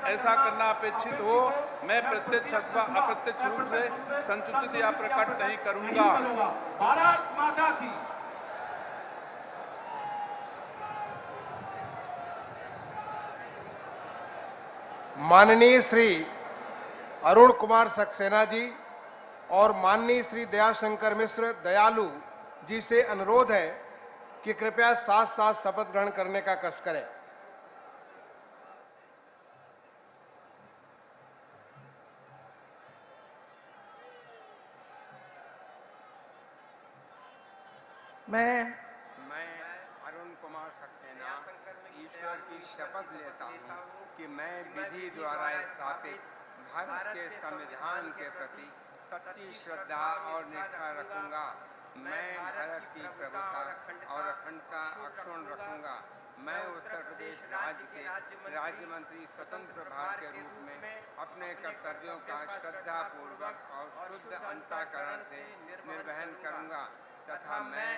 ऐसा करना अपेक्षित हो, मैं प्रत्यक्ष अथवा अप्रत्यक्ष रूप से संसूचित या प्रकट नहीं करूंगा। भारत माता की। माननीय श्री अरुण कुमार सक्सेना जी और माननीय श्री दयाशंकर मिश्र दयालु जी से अनुरोध है कि कृपया साथ साथ शपथ ग्रहण करने का कष्ट करें। मैं अरुण कुमार सक्सेना ईश्वर की शपथ लेता हूँ कि मैं विधि द्वारा स्थापित भारत के संविधान के प्रति सच्ची श्रद्धा और निष्ठा रखूंगा। मैं भारत की प्रभुता और अखंडता अक्षुण्ण रखूंगा। मैं उत्तर प्रदेश राज्य के राज्य मंत्री स्वतंत्र प्रभार के रूप में अपने कर्तव्यों का श्रद्धा पूर्वक और शुद्ध अंतःकरण से निर्वहन करूंगा तथा मैं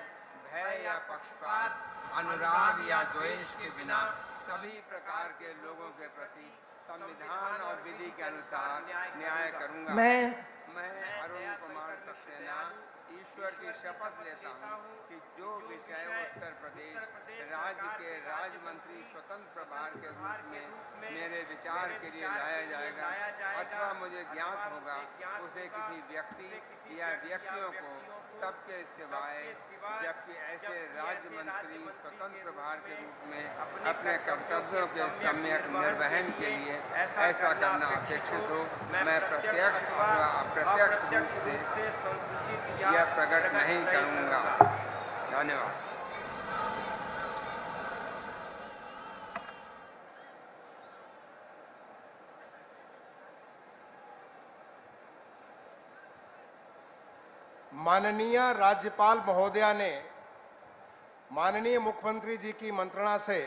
भय या पक्षपात, अनुराग या द्वेष के बिना सभी प्रकार के लोगों के प्रति संविधान और विधि के अनुसार न्याय करूंगा। मैं अरुण कुमार सक्सेना ईश्वर की शपथ लेता हूँ कि जो विषय उत्तर प्रदेश राज्य के राज्य मंत्री स्वतंत्र प्रभार के रूप में मेरे विचार के लिए लाया जाएगा अथवा मुझे ज्ञात होगा, उसे किसी व्यक्ति या व्यक्तियों को तब के सिवाय जबकि ऐसे राज्य मंत्री स्वतंत्र प्रभार के रूप में अपने कर्तव्यों के सम्यक निर्वहन के लिए ऐसा करना अपेक्षित हो, मैं प्रत्यक्ष अथवा अप्रत्यक्ष रूप से यह प्रकट नहीं करूंगा। धन्यवाद। माननीय राज्यपाल महोदया ने माननीय मुख्यमंत्री जी की मंत्रणा से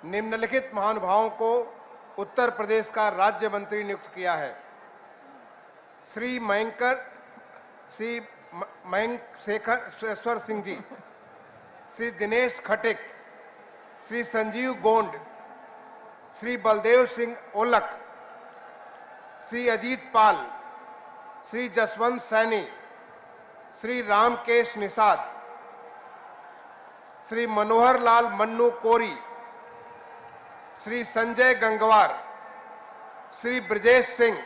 निम्नलिखित महानुभावों को उत्तर प्रदेश का राज्य मंत्री नियुक्त किया है। श्री मयंक शेखर सिंह जी, श्री दिनेश खटिक, श्री संजीव गोंड, श्री बलदेव सिंह ओलख, श्री अजीत पाल, श्री जसवंत सैनी, श्री रामकेश निषाद, श्री मनोहर लाल मन्नू कोरी, श्री संजय गंगवार, श्री ब्रजेश सिंह,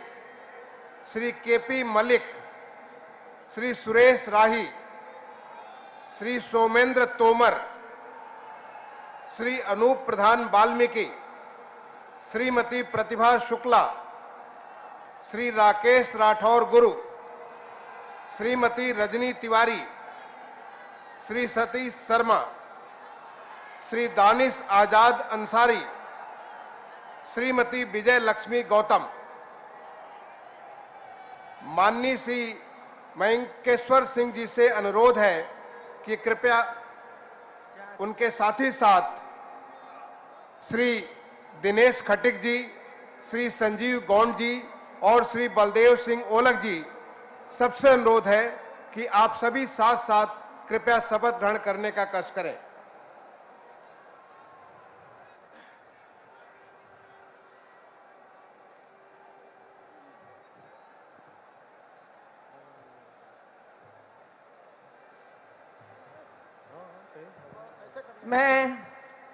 श्री केपी मलिक, श्री सुरेश राही, श्री सोमेंद्र तोमर, श्री अनूप प्रधान वाल्मीकि, श्रीमती प्रतिभा शुक्ला, श्री राकेश राठौर गुरु, श्रीमती रजनी तिवारी, श्री सतीश शर्मा, श्री दानिश आजाद अंसारी, श्रीमती विजय लक्ष्मी गौतम। माननीय श्री मयंकेश्वर सिंह जी से अनुरोध है कि कृपया उनके साथ ही साथ श्री दिनेश खटिक जी, श्री संजीव गौंड जी और श्री बलदेव सिंह ओलख जी, सबसे अनुरोध है कि आप सभी साथ साथ कृपया शपथ ग्रहण करने का कष्ट करें।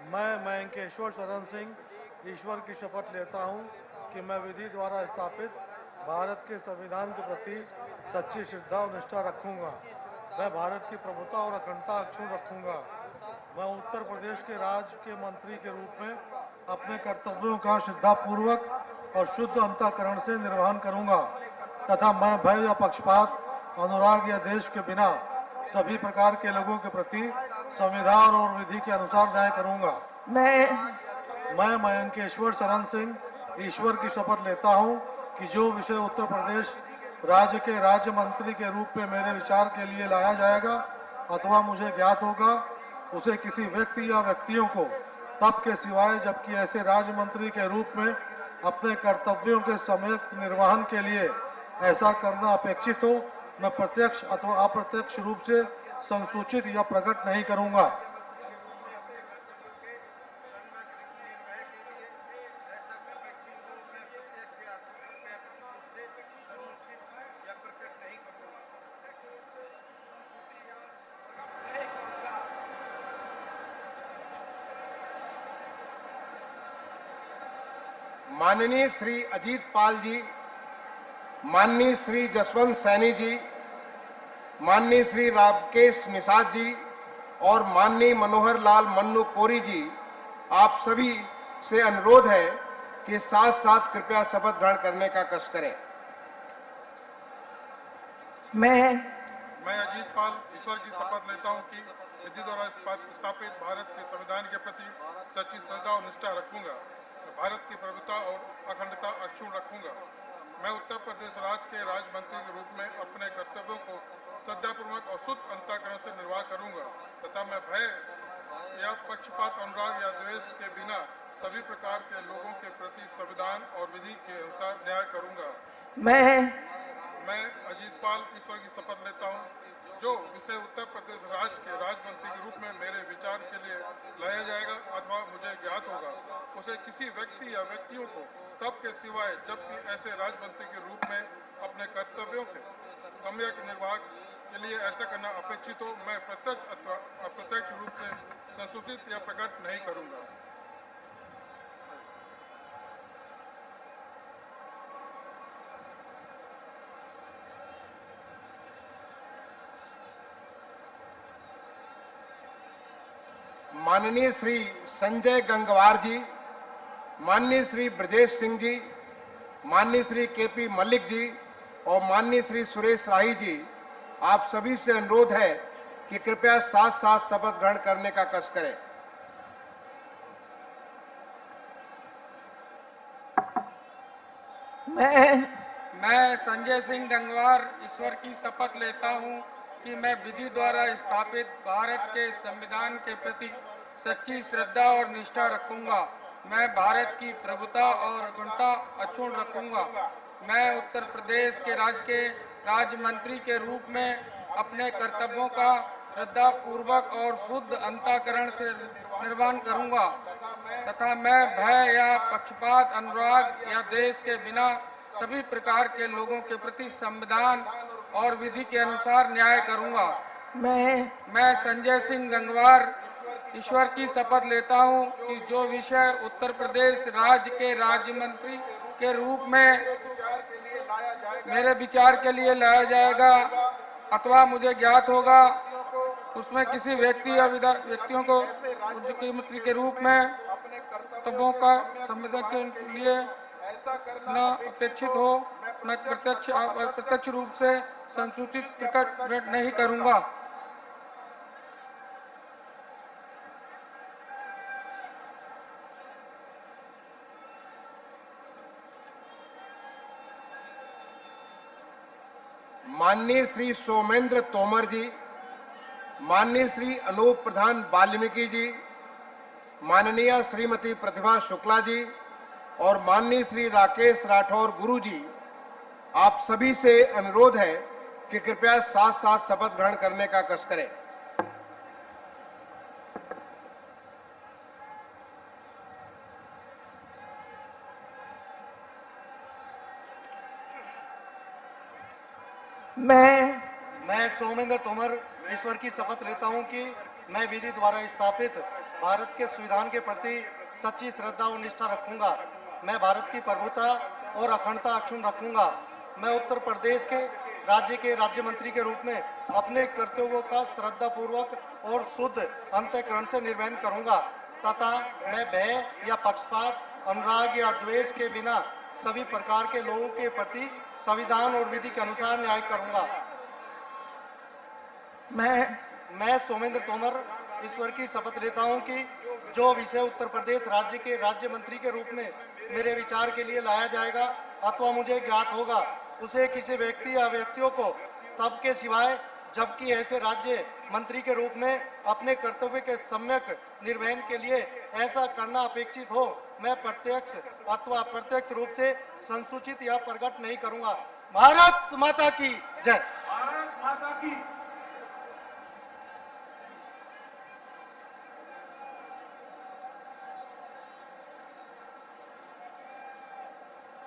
मैं मयंकेश्वर शरण सिंह ईश्वर की शपथ लेता हूं कि मैं विधि द्वारा स्थापित भारत के संविधान के प्रति सच्ची श्रद्धा और निष्ठा रखूंगा। मैं भारत की प्रभुता और अखंडता अक्षुण्ण रखूंगा। मैं उत्तर प्रदेश के राज्य के मंत्री के रूप में अपने कर्तव्यों का श्रद्धापूर्वक और शुद्ध अंतःकरण से निर्वहन करूंगा तथा मैं भय या पक्षपात, अनुराग या देश के बिना सभी प्रकार के लोगों के प्रति संविधान और विधि के अनुसार न्याय करूंगा। मैं मयंकेश्वर शरण सिंह ईश्वर की शपथ लेता हूं कि जो विषय उत्तर प्रदेश राज्य के राज्य मंत्री के रूप में मेरे विचार के लिए लाया जाएगा अथवा मुझे ज्ञात होगा, उसे किसी व्यक्ति या व्यक्तियों को तब के सिवाय जबकि ऐसे राज्य मंत्री के रूप में अपने कर्तव्यों के सम्यक निर्वहन के लिए ऐसा करना अपेक्षित हो, मैं प्रत्यक्ष अथवा अप्रत्यक्ष रूप से संसूचित या प्रकट नहीं करूंगा। माननीय श्री अजीत पाल जी, माननीय श्री जसवंत सैनी जी, माननीय श्री राकेश निषाद जी और माननीय मनोहर लाल मन्नू कोरी जी, आप सभी से अनुरोध है कि साथ साथ कृपया शपथ ग्रहण करने का कष्ट करें। मैं अजीत पाल ईश्वर की शपथ लेता हूं कि विधि द्वारा स्थापित भारत के संविधान के प्रति सच्ची श्रद्धा और निष्ठा रखूंगा। भारत की प्रभुता और अखंडता अक्षुण्ण रखूंगा। मैं उत्तर प्रदेश राज्य के राज्य मंत्री के रूप में अपने कर्तव्यों को श्रद्धापूर्वक और शुद्ध अंतःकरण से निर्वाह करूंगा तथा मैं भय या पक्षपात, अनुराग या द्वेष के बिना सभी प्रकार के लोगों के प्रति संविधान और विधि के अनुसार न्याय करूंगा। मैं अजीत पाल ईश्वर की शपथ लेता हूं, जो विषय उत्तर प्रदेश राज्य के राज्य मंत्री के रूप में मेरे विचार के लिए लाया जाएगा अथवा मुझे ज्ञात होगा, उसे किसी व्यक्ति या व्यक्तियों को तब के सिवाय जबकि ऐसे राज्य मंत्री के रूप में अपने कर्तव्यों के सम्यक निर्वाह के लिए ऐसा करना अपेक्षित हो, मैं प्रत्यक्ष अथवा अप्रत्यक्ष रूप से संसूचित या प्रकट नहीं करूंगा। माननीय श्री संजय गंगवार जी, माननीय श्री ब्रजेश सिंह जी, माननीय श्री केपी मल्लिक जी और माननीय श्री सुरेश राही जी, आप सभी से अनुरोध है कि कृपया साथ साथ शपथ ग्रहण करने का कष्ट करें। मैं संजय सिंह गंगवार ईश्वर की शपथ लेता हूं कि मैं विधि द्वारा स्थापित भारत के संविधान के प्रति सच्ची श्रद्धा और निष्ठा रखूंगा। मैं भारत की प्रभुता और अखंडता अक्षुण्ण रखूंगा। मैं उत्तर प्रदेश के राज्य मंत्री के रूप में अपने कर्तव्यों का श्रद्धा पूर्वक और शुद्ध अंतःकरण से निर्वहन करूंगा तथा मैं भय या पक्षपात, अनुराग या द्वेष के बिना सभी प्रकार के लोगों के प्रति संविधान और विधि के अनुसार न्याय करूंगा। मैं संजय सिंह गंगवार ईश्वर की शपथ लेता हूं कि जो विषय उत्तर प्रदेश राज्य के राज्य मंत्री के रूप में मेरे विचार के लिए लाया जाएगा अथवा मुझे ज्ञात होगा, उसमें किसी व्यक्ति या व्यक्तियों को मुख्यमंत्री के रूप में कर्तव्यों का संविधान के लिए न अपेक्षित हो, मैं प्रत्यक्ष और अप्रत्यक्ष रूप से संसूचित प्रकट नहीं करूंगा। माननीय श्री सोमेंद्र तोमर जी, माननीय श्री अनूप प्रधान वाल्मीकि जी, माननीय श्रीमती प्रतिभा शुक्ला जी और माननीय श्री राकेश राठौर गुरु जी, आप सभी से अनुरोध है कि कृपया साथ साथ शपथ ग्रहण करने का कष्ट करें। मैं सोमेंद्र तोमर ईश्वर की शपथ लेता हूं कि मैं विधि द्वारा स्थापित भारत के संविधान के प्रति सच्ची श्रद्धा और निष्ठा रखूंगा। मैं भारत की प्रभुता और अखंडता अक्षुण्ण रखूंगा। मैं उत्तर प्रदेश के राज्य मंत्री के रूप में अपने कर्तव्यों का श्रद्धापूर्वक और शुद्ध अंतःकरण से निर्वहन करूंगा तथा मैं भय या पक्षपात, अनुराग या द्वेष के बिना सभी प्रकार के लोगों के प्रति संविधान और विधि के अनुसार न्याय करूंगा। मैं सोमेंद्र तोमर ईश्वर की शपथ लेता हूं कि जो विषय उत्तर प्रदेश राज्य के राज्य मंत्री के रूप में मेरे विचार के लिए लाया जाएगा अथवा मुझे ज्ञात होगा, उसे किसी व्यक्ति या व्यक्तियों को तब के सिवाय जबकि ऐसे राज्य मंत्री के रूप में अपने कर्तव्य के सम्यक निर्वहन के लिए ऐसा करना अपेक्षित हो, मैं प्रत्यक्ष अथवा अप्रत्यक्ष रूप से संसूचित या प्रकट नहीं करूंगा। भारत माता की जय। भारत माता की।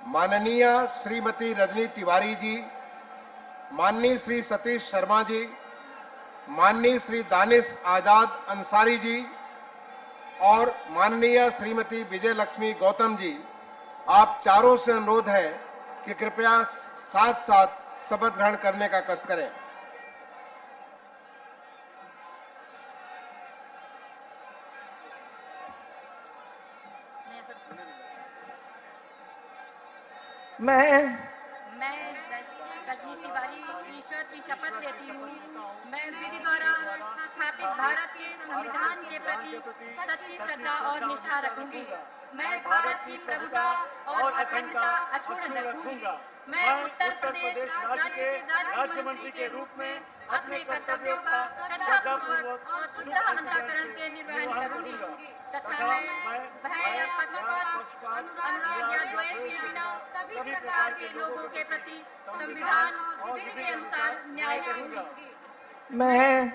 माननीय श्रीमती रजनी तिवारी जी, माननीय श्री सतीश शर्मा जी, माननीय श्री दानिश आजाद अंसारी जी और माननीय श्रीमती विजय लक्ष्मी गौतम जी, आप चारों से अनुरोध है कि कृपया साथ साथ शपथ ग्रहण करने का कष्ट करें। मैं रजनी तिवारी ईश्वर की शपथ लेती हूँ। मैं विधि द्वारा स्थापित भारत के संविधान के प्रति सच्ची श्रद्धा और निष्ठा रखूंगी। मैं भारत की प्रभुता और अखंडता अक्षुण्ण रखूंगी। मैं उत्तर प्रदेश राज्य के राज्य मंत्री के रूप में अपने कर्तव्यों का श्रद्धापूर्वक और शुद्ध अंतःकरण से निर्वहन करूंगी तथा मैं भय या पक्षपात अनुराग या द्वेष के बिना सभी प्रकार के लोगों के प्रति संविधान और विधि के अनुसार न्याय करूंगी। मैं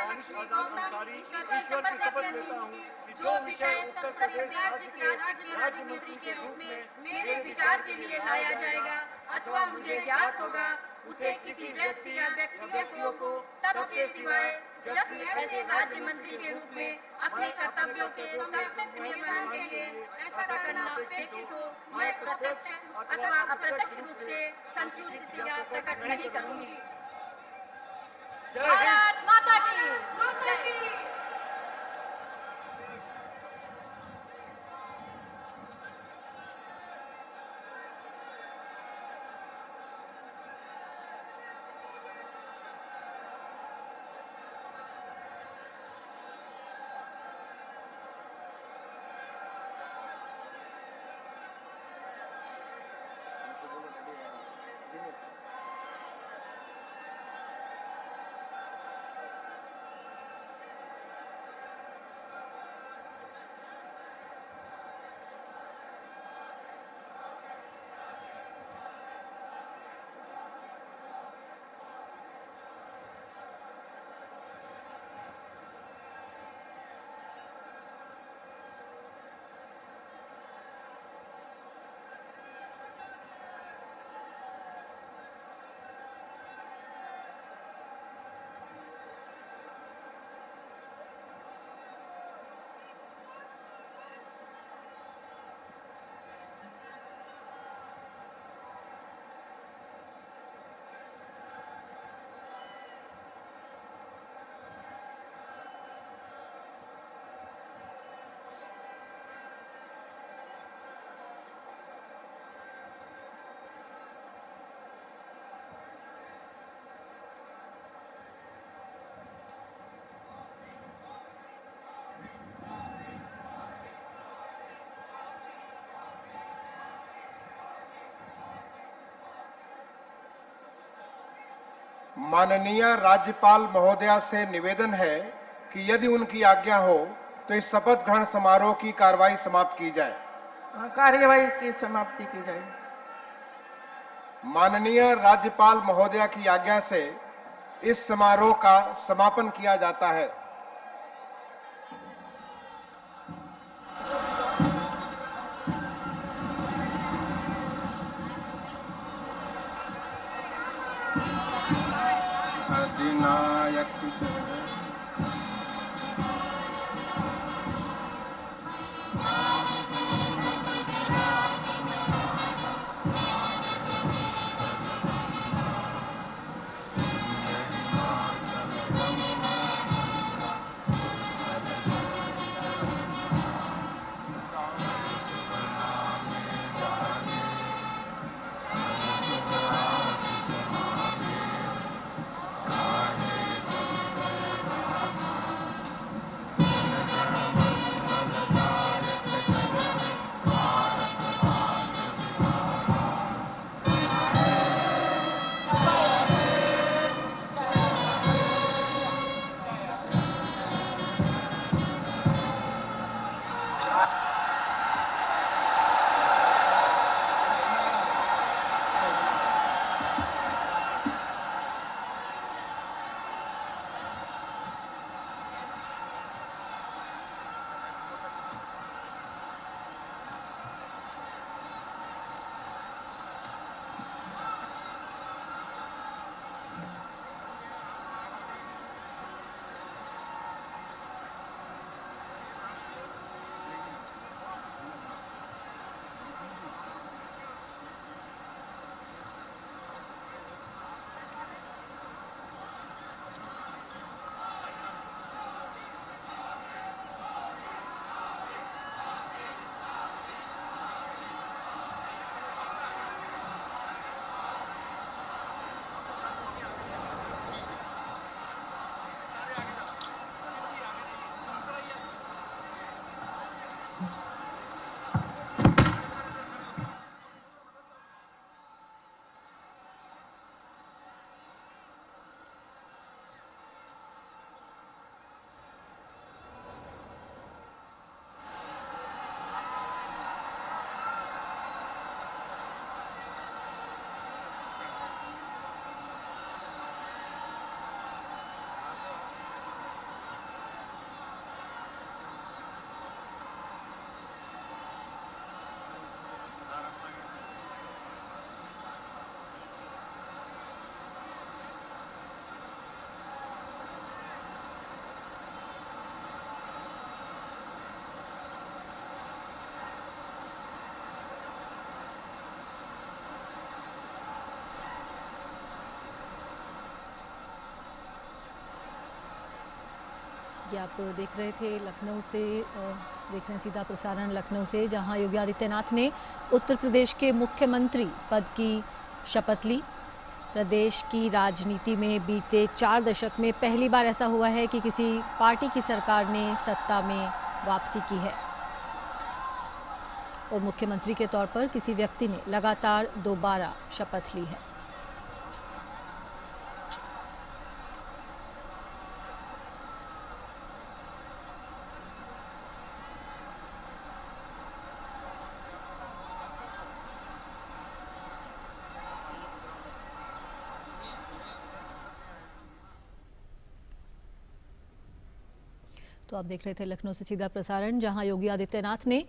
ईश्वर की शपथ लेता हूँ कि जो विषय उत्तर प्रदेश के राज्य मंत्री के रूप में मेरे विचार के लिए लाया जाएगा अथवा मुझे ज्ञात होगा, उसे किसी व्यक्ति या व्यक्तियों को तब के सिवाय जब ऐसे राज्य मंत्री के रूप में अपने कर्तव्यों के सम्यक निर्वहन के लिए ऐसा करना अपेक्षित हो, मैं प्रत्यक्ष अथवा अप्रत्यक्ष रूप से संसूचित या प्रकट नहीं करूंगी। भारत माता की। माननीय राज्यपाल महोदया से निवेदन है कि यदि उनकी आज्ञा हो तो इस शपथ ग्रहण समारोह की कार्रवाई समाप्त की जाए। कार्यवाही की समाप्ति की जाए। माननीय राज्यपाल महोदया की आज्ञा से इस समारोह का समापन किया जाता है। अधिनायक ये आप देख रहे थे लखनऊ से, देख रहे हैं सीधा प्रसारण लखनऊ से, जहां योगी आदित्यनाथ ने उत्तर प्रदेश के मुख्यमंत्री पद की शपथ ली। प्रदेश की राजनीति में बीते 4 दशक में पहली बार ऐसा हुआ है कि किसी पार्टी की सरकार ने सत्ता में वापसी की है और मुख्यमंत्री के तौर पर किसी व्यक्ति ने लगातार दोबारा शपथ ली है। तो आप देख रहे थे लखनऊ से सीधा प्रसारण, जहां योगी आदित्यनाथ ने